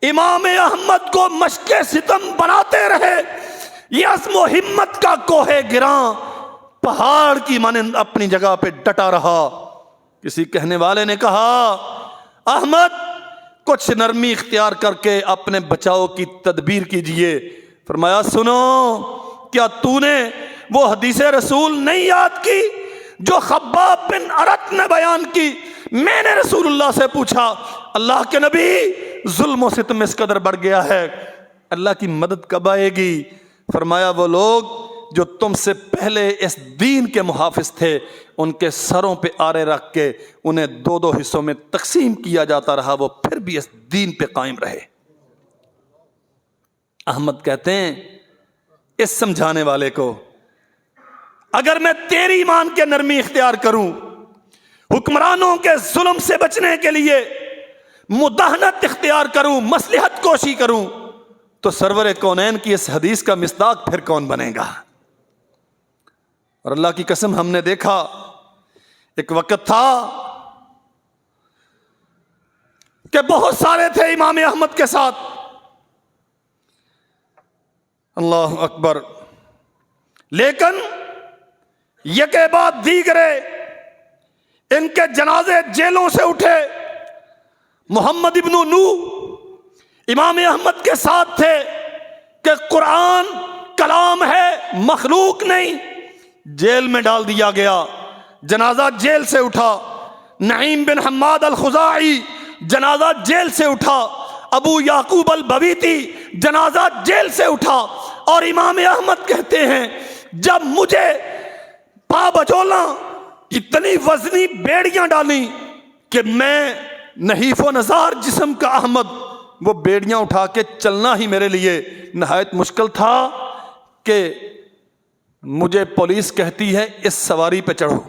امام احمد کو مشق ستم بناتے رہے. یہ عزم و ہمت کا کوہ گراں پہاڑ کی مانند اپنی جگہ پہ ڈٹا رہا. کسی کہنے والے نے کہا احمد کچھ نرمی اختیار کر کے اپنے بچاؤ کی تدبیر کیجئے. فرمایا سنو، کیا تو نے وہ حدیث رسول نہیں یاد کی جو خباب بن ارت نے بیان کی؟ میں نے رسول اللہ سے پوچھا اللہ کے نبی ظلم و ستم اس قدر بڑھ گیا ہے، اللہ کی مدد کب آئے گی؟ فرمایا وہ لوگ جو تم سے پہلے اس دین کے محافظ تھے ان کے سروں پہ آرے رکھ کے انہیں 2 حصوں میں تقسیم کیا جاتا رہا، وہ پھر بھی اس دین پہ قائم رہے. احمد کہتے ہیں اس سمجھانے والے کو اگر میں تیری ایمان کے نرمی اختیار کروں، حکمرانوں کے ظلم سے بچنے کے لیے مداہنت اختیار کروں، مصلحت کوشی کروں، تو سرور کونین کی اس حدیث کا مصداق پھر کون بنے گا؟ اور اللہ کی قسم ہم نے دیکھا ایک وقت تھا کہ بہت سارے تھے امام احمد کے ساتھ، اللہ اکبر، لیکن یکے بعد دیگرے ان کے جنازے جیلوں سے اٹھے۔ محمد ابن نوح امام احمد کے ساتھ تھے کہ قرآن کلام ہے، مخلوق نہیں، جیل میں ڈال دیا گیا، جنازہ جیل سے اٹھا۔ نعیم بن حماد الخزاعی جنازہ جیل سے اٹھا، ابو یعقوب البویتی جنازہ جیل سے اٹھا، اور امام احمد کہتے ہیں جب مجھے پا بجولا اتنی وزنی بیڑیاں ڈالیں کہ میں نحیف و نزار جسم کا احمد، وہ بیڑیاں اٹھا کے چلنا ہی میرے لیے نہایت مشکل تھا کہ مجھے پولیس کہتی ہے اس سواری پہ چڑھو۔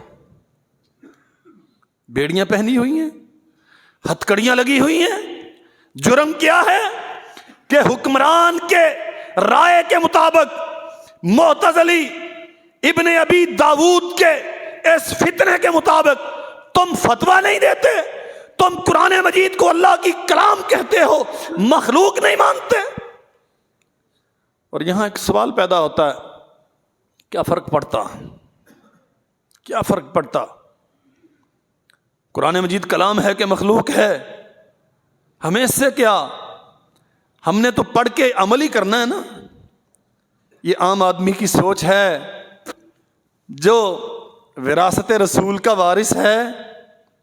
بیڑیاں پہنی ہوئی ہیں، ہتھکڑیاں لگی ہوئی ہیں، جرم کیا ہے کہ حکمران کے رائے کے مطابق معتزلی ابن ابی داود کے اس فتنے کے مطابق تم فتویٰ نہیں دیتے، تم قرآن مجید کو اللہ کی کلام کہتے ہو، مخلوق نہیں مانتے۔ اور یہاں ایک سوال پیدا ہوتا ہے، کیا فرق پڑتا؟ کیا فرق پڑتا؟ قرآن مجید کلام ہے کہ مخلوق ہے؟ ہمیں اس سے کیا؟ ہم نے تو پڑھ کے عمل ہی کرنا ہے نا۔ یہ عام آدمی کی سوچ ہے، جو وراثت رسول کا وارث ہے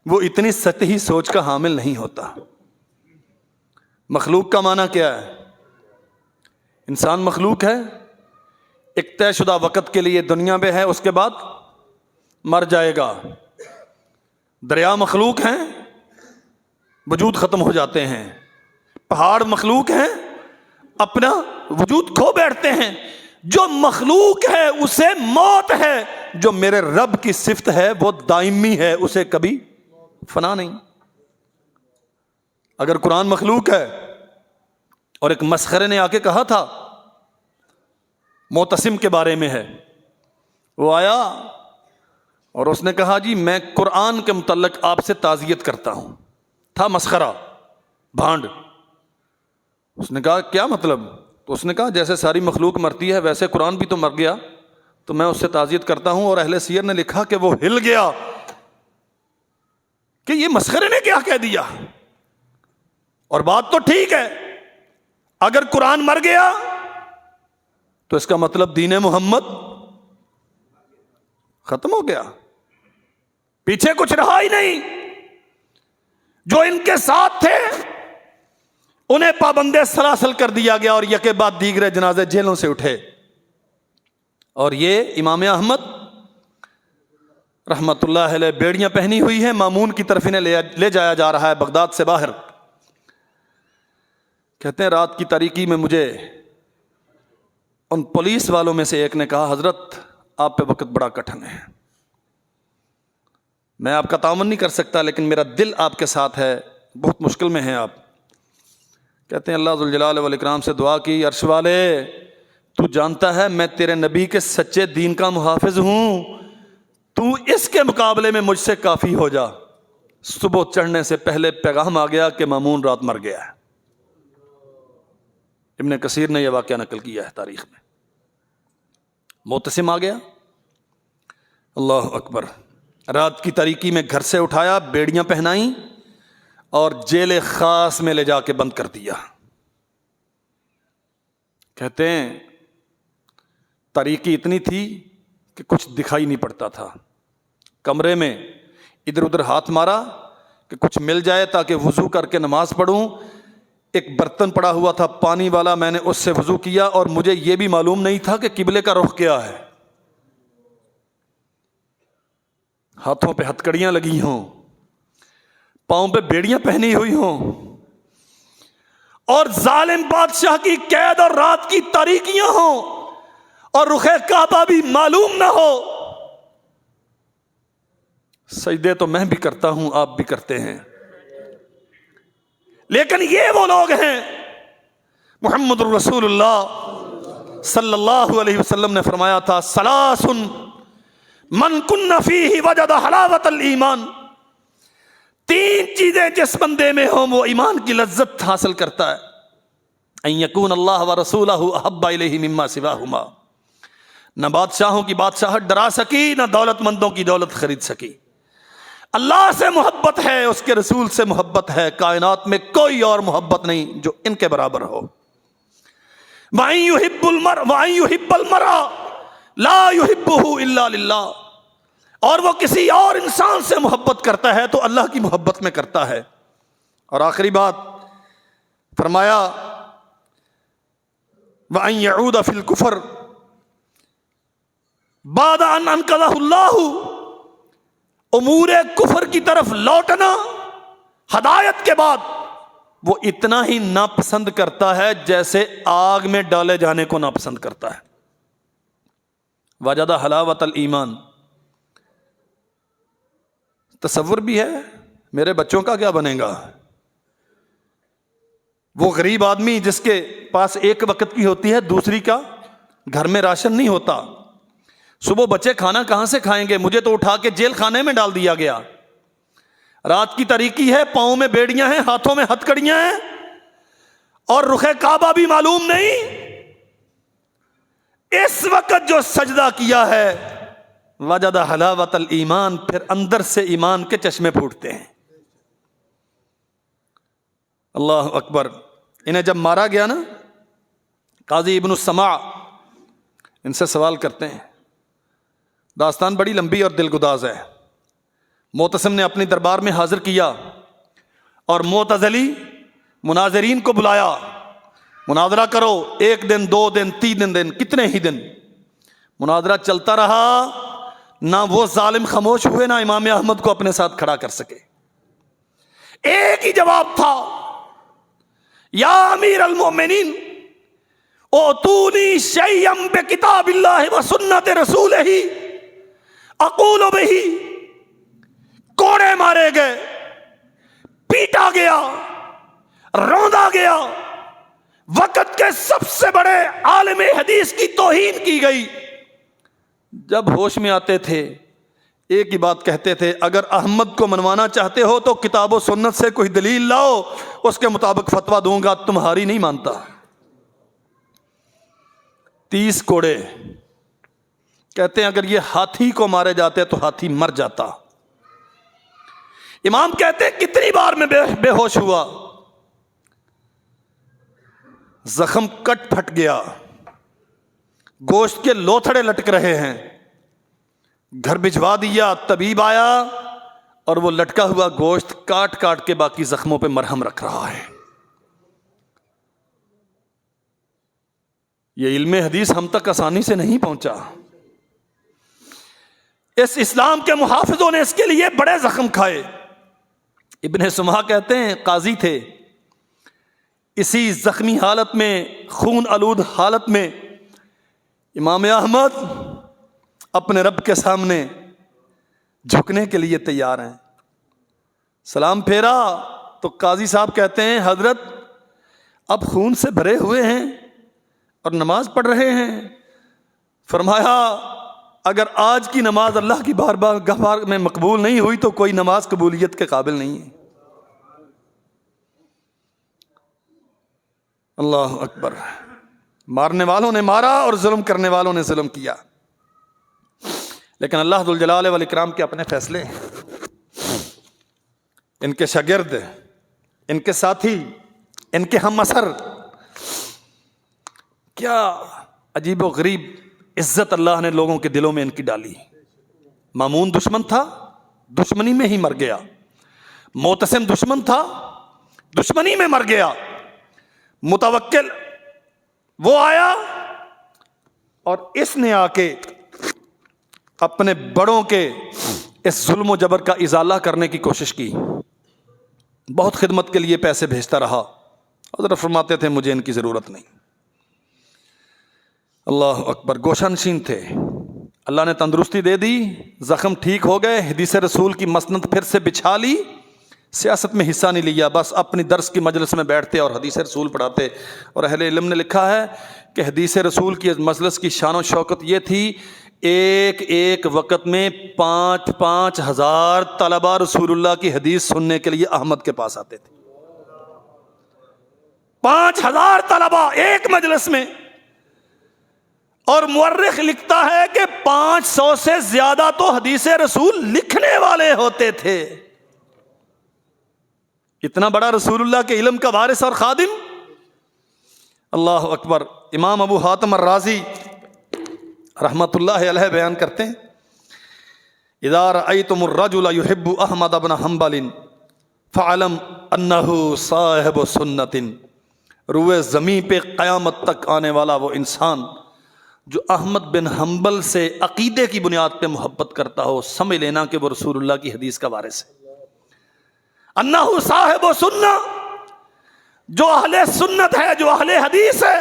وہ اتنی سطحی سوچ کا حامل نہیں ہوتا۔ مخلوق کا معنی کیا ہے؟ انسان مخلوق ہے، ایک طے شدہ وقت کے لیے دنیا میں ہے، اس کے بعد مر جائے گا۔ دریا مخلوق ہیں، وجود ختم ہو جاتے ہیں۔ پہاڑ مخلوق ہیں، اپنا وجود کھو بیٹھتے ہیں۔ جو مخلوق ہے اسے موت ہے، جو میرے رب کی صفت ہے وہ دائمی ہے، اسے کبھی فنا نہیں۔ اگر قرآن مخلوق ہے، اور ایک مسخرے نے آ کے کہا تھا، معتصم کے بارے میں ہے، وہ آیا اور اس نے کہا جی میں قرآن کے متعلق آپ سے تعزیت کرتا ہوں، تھا مسخرہ، بھانڈ۔ اس نے کہا کیا مطلب؟ تو اس نے کہا جیسے ساری مخلوق مرتی ہے ویسے قرآن بھی تو مر گیا، تو میں اس سے تعزیت کرتا ہوں۔ اور اہل سیر نے لکھا کہ وہ ہل گیا کہ یہ مسخرے نے کیا کہہ دیا۔ اور بات تو ٹھیک ہے، اگر قرآن مر گیا تو اس کا مطلب دین محمد ختم ہو گیا، پیچھے کچھ رہا ہی نہیں۔ جو ان کے ساتھ تھے انہیں پابندے سلاسل کر دیا گیا، اور یکے بعد دیگرے جنازے جیلوں سے اٹھے۔ اور یہ امام احمد رحمت اللہ علیہ بیڑیاں پہنی ہوئی ہیں، مامون کی طرف انہیں لے جایا جا رہا ہے بغداد سے باہر۔ کہتے ہیں رات کی تاریکی میں مجھے ان پولیس والوں میں سے ایک نے کہا حضرت آپ پہ وقت بڑا کٹھن ہے، میں آپ کا تعاون نہیں کر سکتا لیکن میرا دل آپ کے ساتھ ہے، بہت مشکل میں ہیں آپ۔ کہتے ہیں اللہ ذوالجلال والاکرام سے دعا کی، عرش والے تو جانتا ہے میں تیرے نبی کے سچے دین کا محافظ ہوں، تو اس کے مقابلے میں مجھ سے کافی ہو جا۔ صبح چڑھنے سے پہلے پیغام آ گیا کہ مامون رات مر گیا ہے۔ ابن کثیر نے یہ واقعہ نقل کیا ہے تاریخ میں۔ معتصم آ گیا، اللہ اکبر، رات کی تاریکی میں گھر سے اٹھایا، بیڑیاں پہنائیں اور جیل خاص میں لے جا کے بند کر دیا۔ کہتے ہیں تاریکی اتنی تھی کہ کچھ دکھائی نہیں پڑتا تھا۔ کمرے میں ادھر ادھر ہاتھ مارا کہ کچھ مل جائے تاکہ وضو کر کے نماز پڑھوں۔ ایک برتن پڑا ہوا تھا پانی والا، میں نے اس سے وضو کیا، اور مجھے یہ بھی معلوم نہیں تھا کہ قبلے کا رخ کیا ہے۔ ہاتھوں پہ ہتھکڑیاں لگی ہوں، پاؤں پہ بیڑیاں پہنی ہوئی ہوں، اور ظالم بادشاہ کی قید اور رات کی تاریکیاں ہوں، اور رخ کعبہ بھی معلوم نہ ہو۔ سجدے تو میں بھی کرتا ہوں، آپ بھی کرتے ہیں، لیکن یہ وہ لوگ ہیں، محمد الرسول اللہ صلی اللہ علیہ وسلم نے فرمایا تھا ثلاث من کن فیہ وجد حلاوت الایمان، تین چیزیں جس بندے میں ہوں وہ ایمان کی لذت حاصل کرتا ہے، ان یکون اللہ ورسولہ احب الیہ مما سواہما، نہ بادشاہوں کی بادشاہت ڈرا سکی، نہ دولت مندوں کی دولت خرید سکی، اللہ سے محبت ہے، اس کے رسول سے محبت ہے، کائنات میں کوئی اور محبت نہیں جو ان کے برابر ہو۔ وَأَن يُحِبَّ الْمَرْءَ لَا يُحِبُّهُ إِلَّا لِلَّهِ، اور وہ کسی اور انسان سے محبت کرتا ہے تو اللہ کی محبت میں کرتا ہے۔ اور آخری بات فرمایا وَأَن يَعُودَ فِي الْكُفْرِ بَعْدَ أَنْ أَنْقَذَهُ اللَّهُ، امور کفر کی طرف لوٹنا ہدایت کے بعد وہ اتنا ہی ناپسند کرتا ہے جیسے آگ میں ڈالے جانے کو ناپسند کرتا ہے۔ وجد حلاوت الایمان، تصور بھی ہے میرے بچوں کا کیا بنے گا؟ وہ غریب آدمی جس کے پاس ایک وقت کی ہوتی ہے، دوسری کا گھر میں راشن نہیں ہوتا، صبح بچے کھانا کہاں سے کھائیں گے؟ مجھے تو اٹھا کے جیل خانے میں ڈال دیا گیا، رات کی تاریکی ہے، پاؤں میں بیڑیاں ہیں، ہاتھوں میں ہتکڑیاں ہیں، اور رخ کعبہ بھی معلوم نہیں۔ اس وقت جو سجدہ کیا ہے وجد حلاوت الایمان، پھر اندر سے ایمان کے چشمے پھوٹتے ہیں۔ اللہ اکبر۔ انہیں جب مارا گیا نا، قاضی ابن السماع ان سے سوال کرتے ہیں، داستان بڑی لمبی اور دلگداز ہے۔ معتصم نے اپنی دربار میں حاضر کیا اور معتزلی مناظرین کو بلایا، مناظرہ کرو، 1 دن 2 دن 3 دن کتنے ہی دن مناظرہ چلتا رہا، نہ وہ ظالم خاموش ہوئے، نہ امام احمد کو اپنے ساتھ کھڑا کر سکے۔ ایک ہی جواب تھا، یا امیر المؤمنین اوتونی شیئا بکتاب اللہ و سنت رسولہ اقول بہی۔ کوڑے مارے گئے، پیٹا گیا، روندا گیا، وقت کے سب سے بڑے عالم حدیث کی توہین کی گئی۔ جب ہوش میں آتے تھے ایک ہی بات کہتے تھے، اگر احمد کو منوانا چاہتے ہو تو کتاب و سنت سے کوئی دلیل لاؤ، اس کے مطابق فتویٰ دوں گا، تمہاری نہیں مانتا۔ 30 کوڑے، کہتے ہیں اگر یہ ہاتھی کو مارے جاتے تو ہاتھی مر جاتا۔ امام کہتے ہیں کتنی بار میں بے ہوش ہوا، زخم کٹ پھٹ گیا، گوشت کے لوتھڑے لٹک رہے ہیں، گھر بھجوا دیا، طبیب آیا اور وہ لٹکا ہوا گوشت کاٹ کاٹ کے باقی زخموں پہ مرہم رکھ رہا ہے۔ یہ علم حدیث ہم تک آسانی سے نہیں پہنچا، اس اسلام کے محافظوں نے اس کے لیے بڑے زخم کھائے۔ ابن سمحہ کہتے ہیں قاضی تھے، اسی زخمی حالت میں، خون آلود حالت میں امام احمد اپنے رب کے سامنے جھکنے کے لیے تیار ہیں۔ سلام پھیرا تو قاضی صاحب کہتے ہیں حضرت اب خون سے بھرے ہوئے ہیں اور نماز پڑھ رہے ہیں۔ فرمایا اگر آج کی نماز اللہ کی بارگاہ میں مقبول نہیں ہوئی تو کوئی نماز قبولیت کے قابل نہیں ہے۔ اللہ اکبر۔ مارنے والوں نے مارا اور ظلم کرنے والوں نے ظلم کیا، لیکن اللہ ذوالجلال والاکرام کے اپنے فیصلے ہیں۔ ان کے شاگرد، ان کے ساتھی، ان کے ہم اثر، کیا عجیب و غریب عزت اللہ نے لوگوں کے دلوں میں ان کی ڈالی۔ مامون دشمن تھا، دشمنی میں ہی مر گیا۔ معتصم دشمن تھا، دشمنی میں مر گیا۔ متوکل وہ آیا اور اس نے آ کے اپنے بڑوں کے اس ظلم و جبر کا ازالہ کرنے کی کوشش کی، بہت خدمت کے لیے پیسے بھیجتا رہا۔ حضرت فرماتے تھے مجھے ان کی ضرورت نہیں۔ اللہ اکبر۔ گوشہ نشین تھے، اللہ نے تندرستی دے دی، زخم ٹھیک ہو گئے، حدیث رسول کی مسند پھر سے بچھا لی، سیاست میں حصہ نہیں لیا، بس اپنی درس کی مجلس میں بیٹھتے اور حدیث رسول پڑھاتے. اور اہل علم نے لکھا ہے کہ حدیث رسول کی مجلس کی شان و شوکت یہ تھی، ایک ایک وقت میں 5,000 طلبہ رسول اللہ کی حدیث سننے کے لیے احمد کے پاس آتے تھے. 5,000 طلبہ ایک مجلس میں. اور مورخ لکھتا ہے کہ 500 سے زیادہ تو حدیث رسول لکھنے والے ہوتے تھے. اتنا بڑا رسول اللہ کے علم کا وارث اور خادم. اللہ اکبر. امام ابو حاتم الرازی رحمت اللہ علیہ بیان کرتے ہیں، اذا رأیتم الرجل يحب احمد بن حنبل فعلم انہ صاحب سنت. روئے زمین پہ قیامت تک آنے والا وہ انسان جو احمد بن حنبل سے عقیدے کی بنیاد پہ محبت کرتا ہو، سمجھ لینا کہ وہ رسول اللہ کی حدیث کا وارث ہے. انہ صاحب سنت، جو اہل سنت ہے، جو اہل حدیث ہے،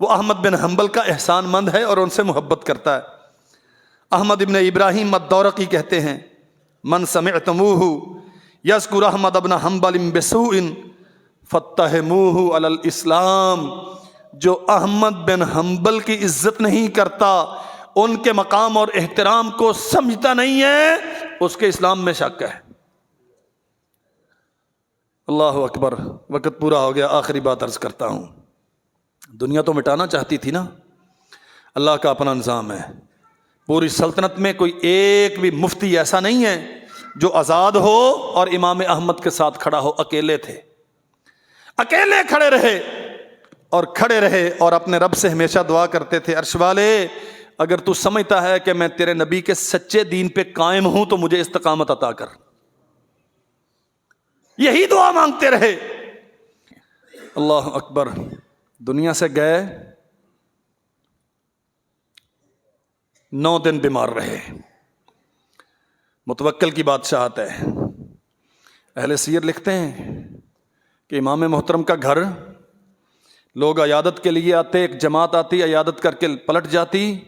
وہ احمد بن حنبل کا احسان مند ہے اور ان سے محبت کرتا ہے. احمد ابن ابراہیم الدورقی کہتے ہیں، من سمعتموہ یذکر احمد ابن حنبل بسوء فاتہموہ علی الاسلام. جو احمد بن حنبل کی عزت نہیں کرتا، ان کے مقام اور احترام کو سمجھتا نہیں ہے، اس کے اسلام میں شک ہے. اللہ اکبر. وقت پورا ہو گیا، آخری بات عرض کرتا ہوں. دنیا تو مٹانا چاہتی تھی نا، اللہ کا اپنا نظام ہے. پوری سلطنت میں کوئی ایک بھی مفتی ایسا نہیں ہے جو آزاد ہو اور امام احمد کے ساتھ کھڑا ہو. اکیلے تھے، اکیلے کھڑے رہے اور کھڑے رہے اور اپنے رب سے ہمیشہ دعا کرتے تھے، عرش والے اگر تو سمجھتا ہے کہ میں تیرے نبی کے سچے دین پہ قائم ہوں تو مجھے استقامت عطا کر. یہی دعا مانگتے رہے. اللہ اکبر. دنیا سے گئے، 9 دن بیمار رہے. متوکل کی بادشاہت ہے. اہل سیر لکھتے ہیں کہ امام محترم کا گھر، لوگ عیادت کے لیے آتے، ایک جماعت آتی، عیادت کر کے پلٹ جاتی،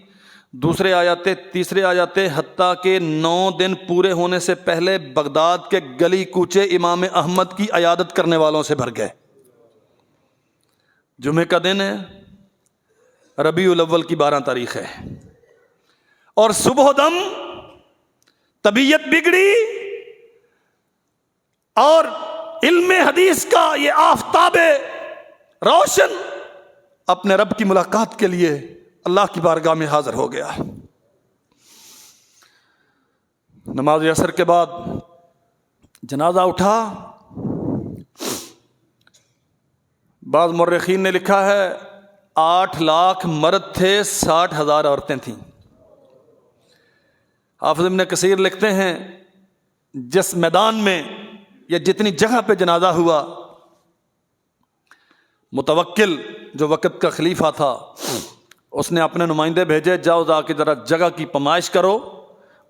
دوسرے آ جاتے، تیسرے آ جاتے، حتیٰ کہ 9 دن پورے ہونے سے پہلے بغداد کے گلی کوچے امام احمد کی عیادت کرنے والوں سے بھر گئے. جمعے کا دن ہے، ربیع الاول کی 12 تاریخ ہے، اور صبح دم طبیعت بگڑی اور علم حدیث کا یہ آفتاب روشن اپنے رب کی ملاقات کے لیے اللہ کی بارگاہ میں حاضر ہو گیا. نماز عصر کے بعد جنازہ اٹھا. بعض مورخین نے لکھا ہے 8 لاکھ مرد تھے، 60,000 عورتیں تھیں. حافظ ابن کثیر لکھتے ہیں جس میدان میں یا جتنی جگہ پہ جنازہ ہوا، متوکل جو وقت کا خلیفہ تھا، اس نے اپنے نمائندے بھیجے، جاؤ جا کے ذرا جگہ کی پیمائش کرو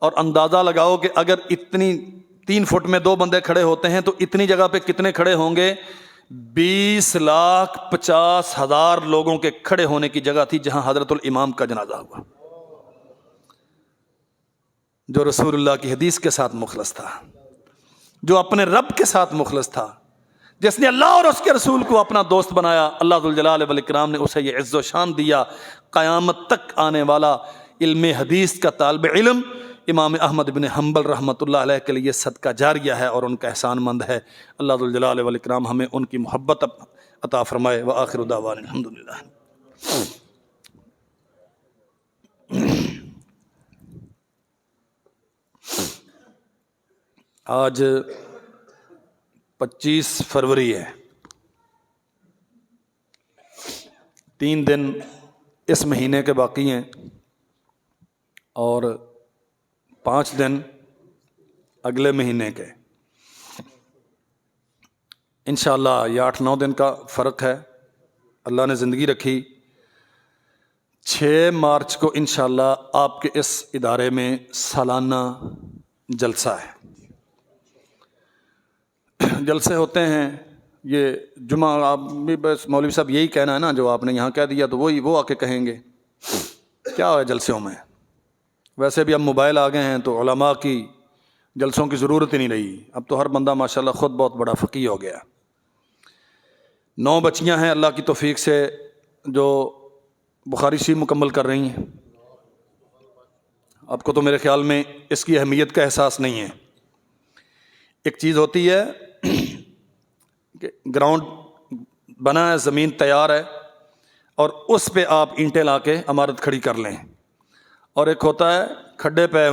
اور اندازہ لگاؤ کہ اگر اتنی 3 فٹ میں 2 بندے کھڑے ہوتے ہیں تو اتنی جگہ پہ کتنے کھڑے ہوں گے. 20,50,000 لوگوں کے کھڑے ہونے کی جگہ تھی جہاں حضرت الامام کا جنازہ ہوا، جو رسول اللہ کی حدیث کے ساتھ مخلص تھا، جو اپنے رب کے ساتھ مخلص تھا، جس نے اللہ اور اس کے رسول کو اپنا دوست بنایا. اللہ ذوالجلال والاکرام نے اسے یہ عز و شان دیا. قیامت تک آنے والا علم حدیث کا طالب علم امام احمد بن حنبل رحمۃ اللہ علیہ کے لیے صدقہ جاریہ ہے اور ان کا احسان مند ہے. اللہ ذوالجلال والاکرام ہمیں ان کی محبت عطا فرمائے. وآخر دعوانا الحمدللہ. آج 25 فروری ہے. 3 دن اس مہینے کے باقی ہیں اور 5 دن اگلے مہینے کے. انشاءاللہ یہ 8-9 دن کا فرق ہے. اللہ نے زندگی رکھی، 6 مارچ کو انشاءاللہ آپ کے اس ادارے میں سالانہ جلسہ ہے. جلسے ہوتے ہیں یہ جمعہ، آپ بھی بس مولوی صاحب یہی کہنا ہے نا جو آپ نے یہاں کہہ دیا تو وہ آ کے کہیں گے. کیا ہے جلسوں میں؟ ویسے بھی اب موبائل آ گئے ہیں تو علماء کی جلسوں کی ضرورت ہی نہیں رہی، اب تو ہر بندہ ماشاءاللہ خود بہت بڑا فقیہ ہو گیا۔ 9 بچیاں ہیں اللہ کی توفیق سے جو بخاری شریف مکمل کر رہی ہیں۔ آپ کو تو میرے خیال میں اس کی اہمیت کا احساس نہیں ہے۔ ایک چیز ہوتی ہے کہ گراؤنڈ بنا ہے، زمین تیار ہے اور اس پہ آپ اینٹیں لا کے عمارت کھڑی کر لیں، اور ایک ہوتا ہے کھڈے پے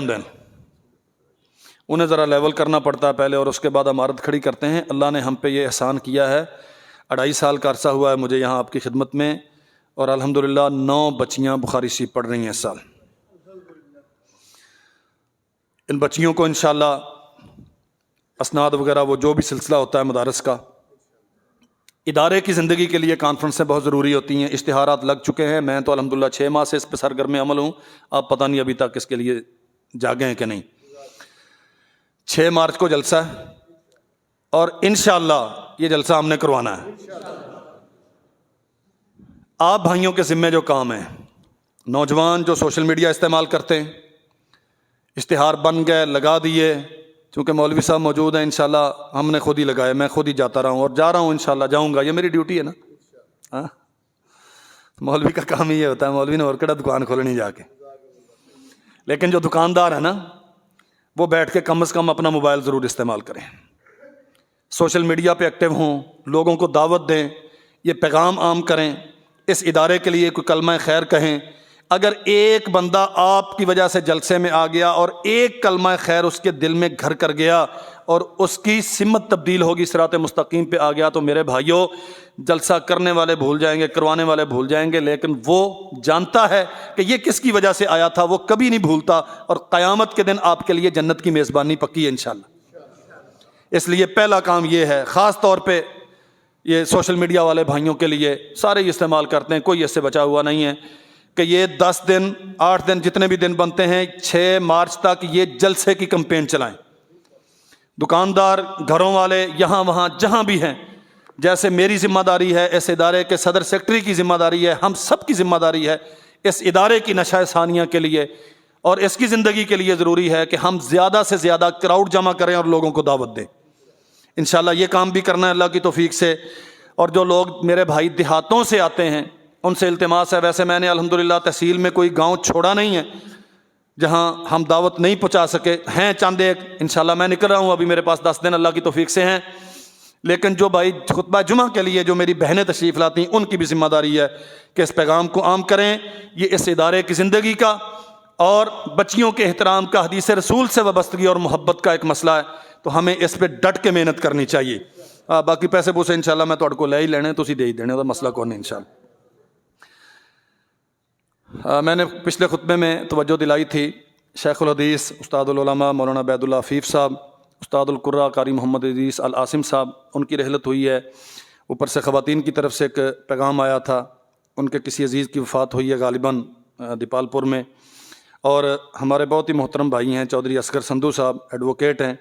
انہیں ذرا لیول کرنا پڑتا ہے پہلے اور اس کے بعد عمارت کھڑی کرتے ہیں۔ اللہ نے ہم پہ یہ احسان کیا ہے، 2.5 سال کا عرصہ ہوا ہے مجھے یہاں آپ کی خدمت میں، اور الحمدللہ 9 بچیاں بخاری شریف پڑھ رہی ہیں اس سال۔ ان بچیوں کو انشاءاللہ اسناد وغیرہ وہ جو بھی سلسلہ ہوتا ہے مدارس کا، ادارے کی زندگی کے لیے کانفرنسیں بہت ضروری ہوتی ہیں۔ اشتہارات لگ چکے ہیں، میں تو الحمدللہ 6 ماہ سے اس پہ سرگرم عمل ہوں، آپ پتہ نہیں ابھی تک اس کے لیے جاگے ہیں کہ نہیں۔ 6 مارچ کو جلسہ ہے اور انشاءاللہ یہ جلسہ ہم نے کروانا ہے۔ آپ بھائیوں کے ذمے جو کام ہے، نوجوان جو سوشل میڈیا استعمال کرتے ہیں، اشتہار بن گئے لگا دیے، چونکہ مولوی صاحب موجود ہیں انشاءاللہ ہم نے خود ہی لگائے، میں خود ہی جاتا رہا ہوں اور جا رہا ہوں انشاءاللہ جاؤں گا، یہ میری ڈیوٹی ہے نا۔ ہاں، مولوی کا کام ہی یہ ہوتا ہے، مولوی نے اور کڑا دکان کھولنی جا کے، لیکن جو دکاندار ہے نا وہ بیٹھ کے کم از کم اپنا موبائل ضرور استعمال کریں، سوشل میڈیا پہ ایکٹیو ہوں، لوگوں کو دعوت دیں، یہ پیغام عام کریں، اس ادارے کے لیے کوئی کلمہ خیر کہیں۔ اگر ایک بندہ آپ کی وجہ سے جلسے میں آ گیا اور ایک کلمہ خیر اس کے دل میں گھر کر گیا اور اس کی سمت تبدیل ہوگی، صراط مستقیم پہ آ گیا، تو میرے بھائیوں جلسہ کرنے والے بھول جائیں گے، کروانے والے بھول جائیں گے، لیکن وہ جانتا ہے کہ یہ کس کی وجہ سے آیا تھا، وہ کبھی نہیں بھولتا، اور قیامت کے دن آپ کے لیے جنت کی میزبانی پکی ہے انشاءاللہ۔ اس لیے پہلا کام یہ ہے، خاص طور پہ یہ سوشل میڈیا والے بھائیوں کے لیے، سارے ہی استعمال کرتے ہیں، کوئی اس سے بچا ہوا نہیں ہے، کہ یہ 10 دن 8 دن جتنے بھی دن بنتے ہیں 6 مارچ تک یہ جلسے کی کمپین چلائیں۔ دکاندار، گھروں والے، یہاں وہاں جہاں بھی ہیں، جیسے میری ذمہ داری ہے، اس ادارے کے صدر سیکرٹری کی ذمہ داری ہے، ہم سب کی ذمہ داری ہے، اس ادارے کی نشہ ثانیہ کے لیے اور اس کی زندگی کے لیے ضروری ہے کہ ہم زیادہ سے زیادہ کراؤڈ جمع کریں اور لوگوں کو دعوت دیں۔ انشاءاللہ یہ کام بھی کرنا ہے اللہ کی توفیق سے۔ اور جو لوگ میرے بھائی دیہاتوں سے آتے ہیں ان سے التماس ہے، ویسے میں نے الحمدللہ تحصیل میں کوئی گاؤں چھوڑا نہیں ہے جہاں ہم دعوت نہیں پہنچا سکے، ہیں چند ایک، انشاءاللہ میں نکل رہا ہوں، ابھی میرے پاس 10 دن اللہ کی توفیق سے ہیں، لیکن جو بھائی خطبہ جمعہ کے لیے جو میری بہنیں تشریف لاتی ہیں ان کی بھی ذمہ داری ہے کہ اس پیغام کو عام کریں۔ یہ اس ادارے کی زندگی کا اور بچیوں کے احترام کا، حدیث رسول سے وابستگی اور محبت کا ایک مسئلہ ہے، تو ہمیں اس پہ ڈٹ کے محنت کرنی چاہیے۔ باقی پیسے پوسے انشاءاللہ میں تہاڈے کو لے ہی لینے، تسی دے ہی دینے، وہ مسئلہ کون ہے انشاءاللہ۔ میں نے پچھلے خطبے میں توجہ دلائی تھی، شیخ الحدیث استاد العلماء مولانا عبید اللہ عفیف صاحب، استاد القراء قاری محمد ادریس العاصم صاحب، ان کی رحلت ہوئی ہے، اوپر سے خواتین کی طرف سے ایک پیغام آیا تھا، ان کے کسی عزیز کی وفات ہوئی ہے غالباً دیپال پور میں، اور ہمارے بہت ہی محترم بھائی ہیں چودھری اصغر سندھو صاحب، ایڈوکیٹ ہیں،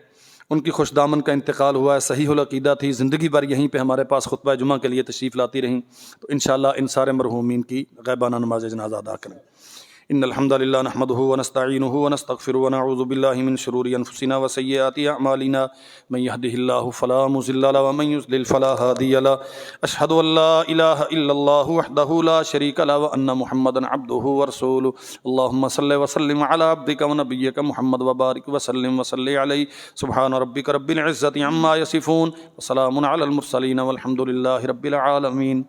ان کی خوش دامن کا انتقال ہوا ہے، صحیح العقیدہ تھی، زندگی بھر یہیں پہ ہمارے پاس خطبہ جمعہ کے لیے تشریف لاتی رہیں، تو انشاءاللہ ان سارے مرحومین کی غیبانہ نماز جنازہ ادا کریں۔ ان الحمد للہ نحمده ونستعینه ونستغفره ونعوذ باللہ من شرور انفسنا وسیئات اعمالنا من يهده الله فلا مضل له ومن يضلل فلا هادی له اشهد ان لا الہ الا اللہ وحدہ لا شریک له وان محمدا عبدہ ورسولہ اللهم صل وسلم علی عبدک ونبیک محمد وبارک وسلم وصلی علیہ سبحان ربک رب العزة عما یصفون وسلام علی المرسلین والحمد للہ رب العالمین۔